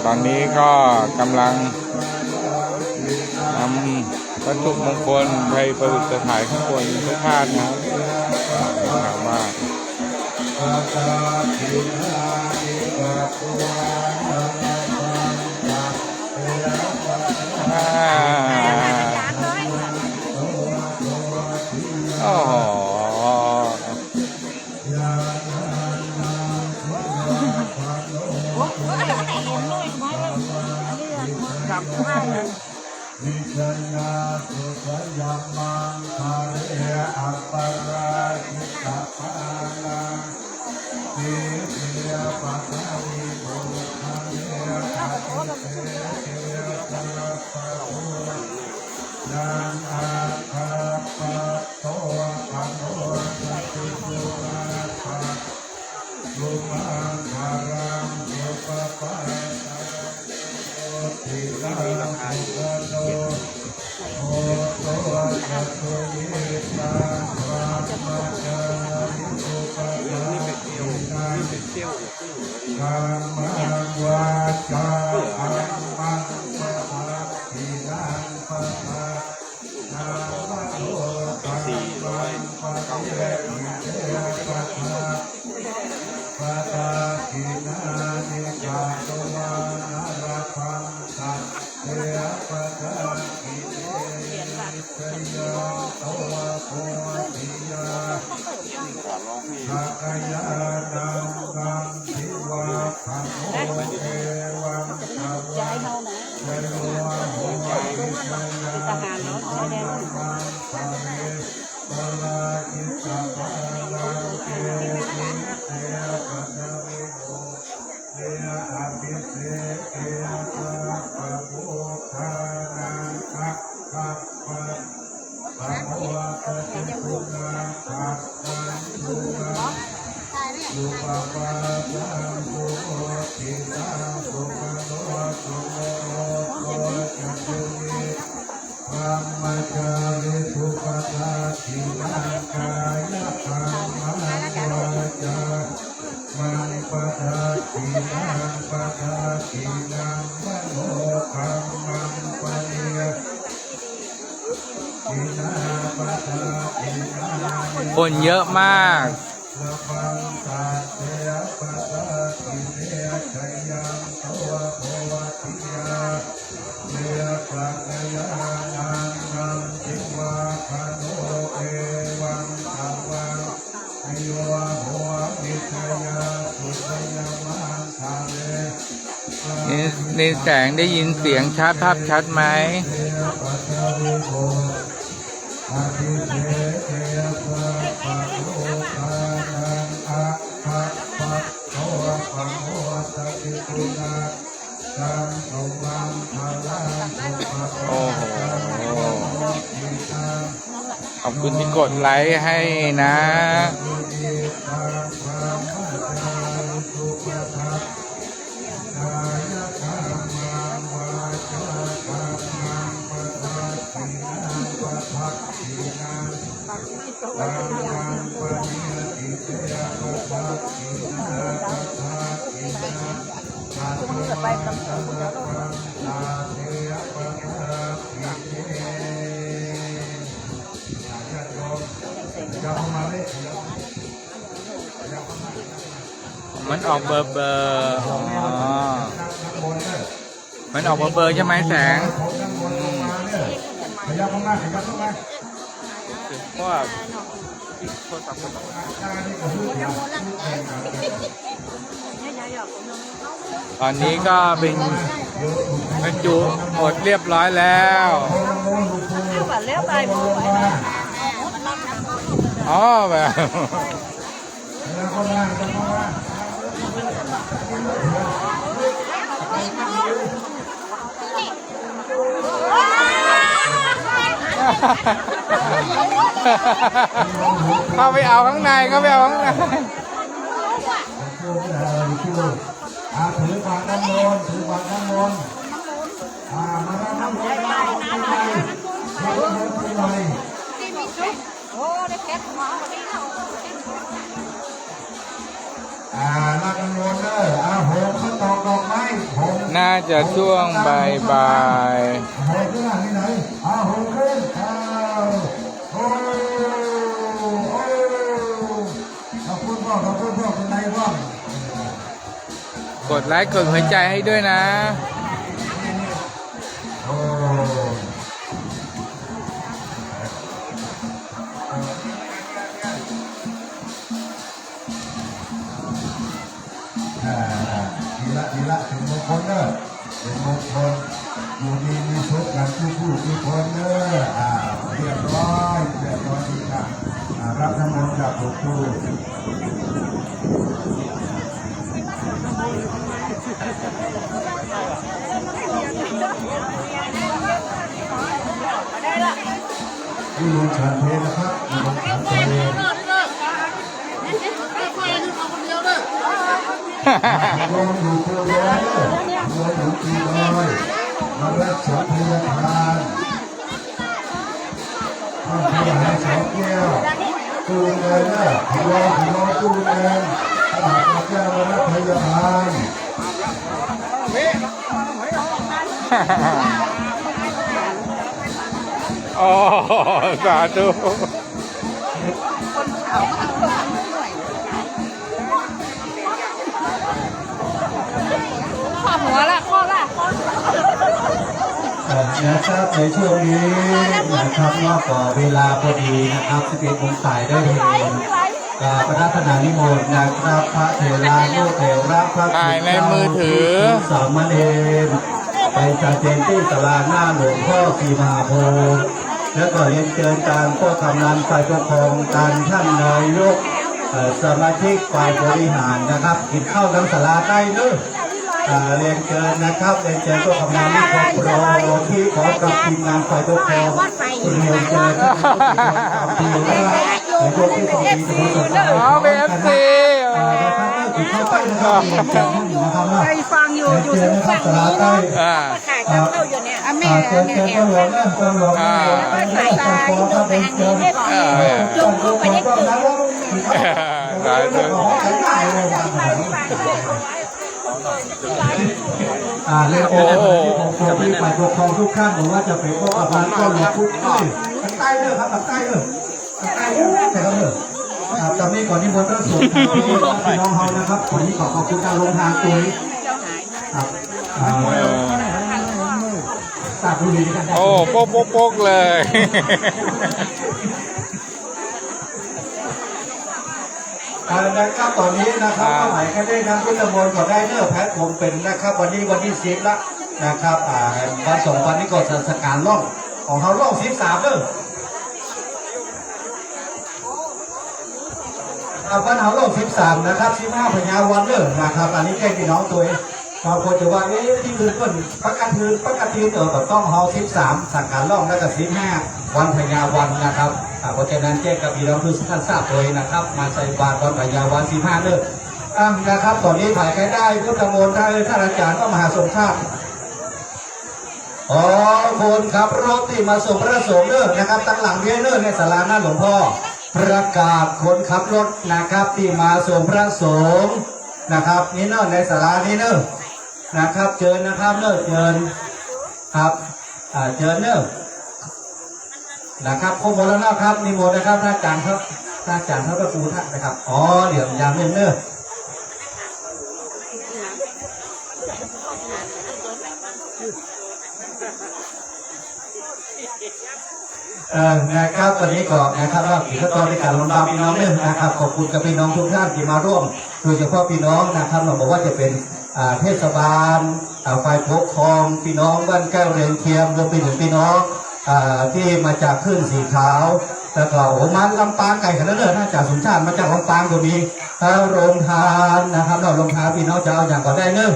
ตอนนี้ก็กำลังนำวัตถุมงคลไปประดิษฐานข้างบนพระธาตุนะครับว่าโอ้โหวิชญาสุขยามังคาเรอัปปาราชิตาภาลังทิเทียปัตาวิบุคาเรอาทิเตเทียปัลปะโหนังอาคาปะโตปะโนสัตตุมาภะลุมังคารังสุปปะทิลังสุขโตโอโตจัตตุยิตังวะมะจาริสุปะยาตินังธัมมังวาจาอัมมังปะภะทินังปะภะนะมะโตตัสสะปะเยอิเตปะภะปะตาทินานิกาโตวานะระพังสัตเตปะตาทิเตสยาโตวะโพธิยาภะกายานังกังทิวะภะ ย้ายเฮานะทหารเนาะใช่แน่ คนเยอะมาก นี่แสงได้ยินเสียงชัดภาพชัดไหม โอ้โห ขอบคุณที่กดไลค์ให้นะ มันออกเบอร์อ๋อ มันออกเบอร์ใช่ไหมแสงขยับเข้ามาขยับเข้ามาเพราะว่าโทรศัพท์ตอนนี้ก็เป็นบรรจุหมดเรียบร้อยแล้วอ๋อแบบเข้าไปเอาข้างในเข้าไปเอาข้างในถือฝาด้านบนถือฝาด้านบนมาด้านบนมาด้านบนโอ้ได้แคปหัววันนี้เราลากันโรนเนอร์โหข้าวตอกดอกไม้น่าจะช่วงบ่ายโหขึ้นที่ไหนโหขึ้นโอ้ขอบคุณพ่อคนไหนพ่อก ดไลค์กดหัวใจให้ด้วยนะดีละเป็นมงคลเนอะเป็นมงคลอยู่ดีมีสุขกันทุกคนเนอะเรียบร้อยดีค่ะรับน้ำมนต์จากหลวงปู่ที่ลุงฉันเพลนะครับลุงฉันเพลโยมอยู่ตัวเดียวโยมอยู่ที่เลยมารักษาพยาทานต้องพยาให้สองแก้วตูนเลยนะโยมตูนเองถ้าหากแก้วมารักพยาทานโอ้สาธุข้อหัวละข้อละนะครับในช่วงนี้นะครับนอกจากเวลาพอดีนะครับ11 โมงสายได้เห็น ประทับนานิมนต์นะครับพระเถรานุเถระพระ ถ่ายในมือถือ สามเณรไปจัดเจนที่ศาลาหน้าหลวงพ่อศรีมหาโพธิ์แล้วก็เรียนเชิญการพ่อกำนันฝ่ายปกครองการท่านนายกสมาชิกฝ่ายบริหารนะครับกินข้าวทั้งศาลาใต้เนื้อเรียนเชิญนะครับเรียนเชิญพ่อกำนันที่ครอบครัวที่ขอกับทีมงานฝ่ายปกครองเรียนเชิญท่านผู้ปกครองนายกที่ทรงมีสมุทรสาคร เอาเอฟซี นะครับกินข้าวใต้นะครับเรียนเชิญนะครับ ไปฟังอยู่อยู่ เชิญ ฝั่ นะครับ ง ศาลา นี้ ใต้ ขายกับเราอยู่เนี่ยแม่ เชิญเชิญตำรวจนะตำรวจนะตำรวจครับเป็นเชิญ ลงเข้าไปได้เกิน ได้เลย เรียนเชิญที่ผมที่ฝ่ายปกครองทุกท่านผมว่าจะเป็นพวกอาบานต้นหลวงทุกท่านทางใต้เด้อครับทางใต้เด้อทางใต้เด้อแต่ก็เด้อครับตอนนี้ก่อนที่มนต์ต้องสวดพี่น้องเฮานะครับวันนี้ขอบคุณการลงทางตัวนี้ครับทราบรู้ดีกันได้ โอ้โป๊กโป๊กโป๊กเลย นะครับตอนนี้นะครับก็หมายแค่ได้นะพุทธมนต์ก็ได้เนื้อแพทย์ผมเป็นนะครับวันนี้วันที่10ละนะครับวันสองวันนี้ก็เทศกาลล่องของเขาล่อง13เด้อวันเขาล่อง13นะครับ15พญาวันเด้อนะครับอันนี้แค่พี่น้องตัวเองบางคนจะว่าที่อื่นก็ปกติต้องเขา13สักการล่องแล้วก็15วันพญาวันนะครับเพราะฉะนั้นแจ้งกับพี่น้องทุกท่านทราบตัวเองนะครับมาใส่บาตรวันพญาวัน15เด้อนะครับตอนนี้ถ่ายใครได้พุทธมนต์ได้ท่านอาจารย์ก็มหาสมชาติคนขับรถที่มาส่งพระสงฆ์เด้อนะครับตั้งหลังเรียนเด้อในศาลาหน้าหลวงพ่อประกาศคนขับรถนะครับที่มาส่งพระสงฆ์นะครับนี่เนอะในศาลานี้เนอะนะครับเชิญนะครับเนอะเชิญครับเชิญเนอะนะครับครบหมดแล้วนะครับนิมนต์นะครับท่านอาจารย์ครับท่านอาจารย์ครับพระครูท่านนะครับเดี๋ยวยามเนอะนะครับตอนนี้ก็นะครับว่ากิจกรรมในการลงนามพี่น้องเนี่ยนะครับขอบคุณกับพี่น้องทุกท่านที่มาร่วมโดยเฉพาะพี่น้องนะครับเราบอกว่าจะเป็นเทศบาลฝ่ายปกครองพี่น้องบ้านแก้วเรียนเทียมรวมไปถึงพี่น้องที่มาจากขึ้นสีขาวแล้วก็มันลำปางไก่ขนาดเลิศน่าจากสมชาติมาจากลำปางก็มีโรงทานนะครับเราโรงทานพี่น้องจะเอาอย่างก็ได้เนอะ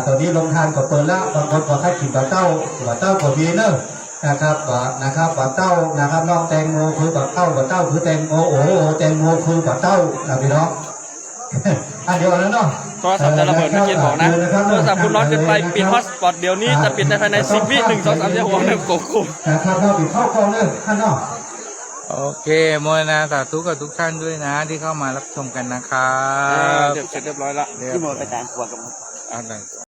ตอนนี้โรงทานก็เปิดแล้วบางคนก็ให้กินบะเต้าก็มีเนอะนะครับบะเต้านะครับน้องแตงโมคือบะเต้าคือแตงโมแตงโมคือบะเต้าพี่น้องอันเดียวนั้นเนาะ โทรศัพท์จะระเบิดเมื่อกี้บอกนะโทรศัพท์คุณร้อนเกินไปปิดฮอตสปอตเดี๋ยวนี้จะปิดในภายใน10 วิ1 2 3 4 6 1กบ นะครับเราปิดเข้ากองเลยท่านเนาะ โอเคโมทนาสาธุกับทุกท่านด้วยนะที่เข้ามารับชมกันนะครับ เดี๋ยวเสร็จเรียบร้อยละ พี่โมไปตามขวดกับ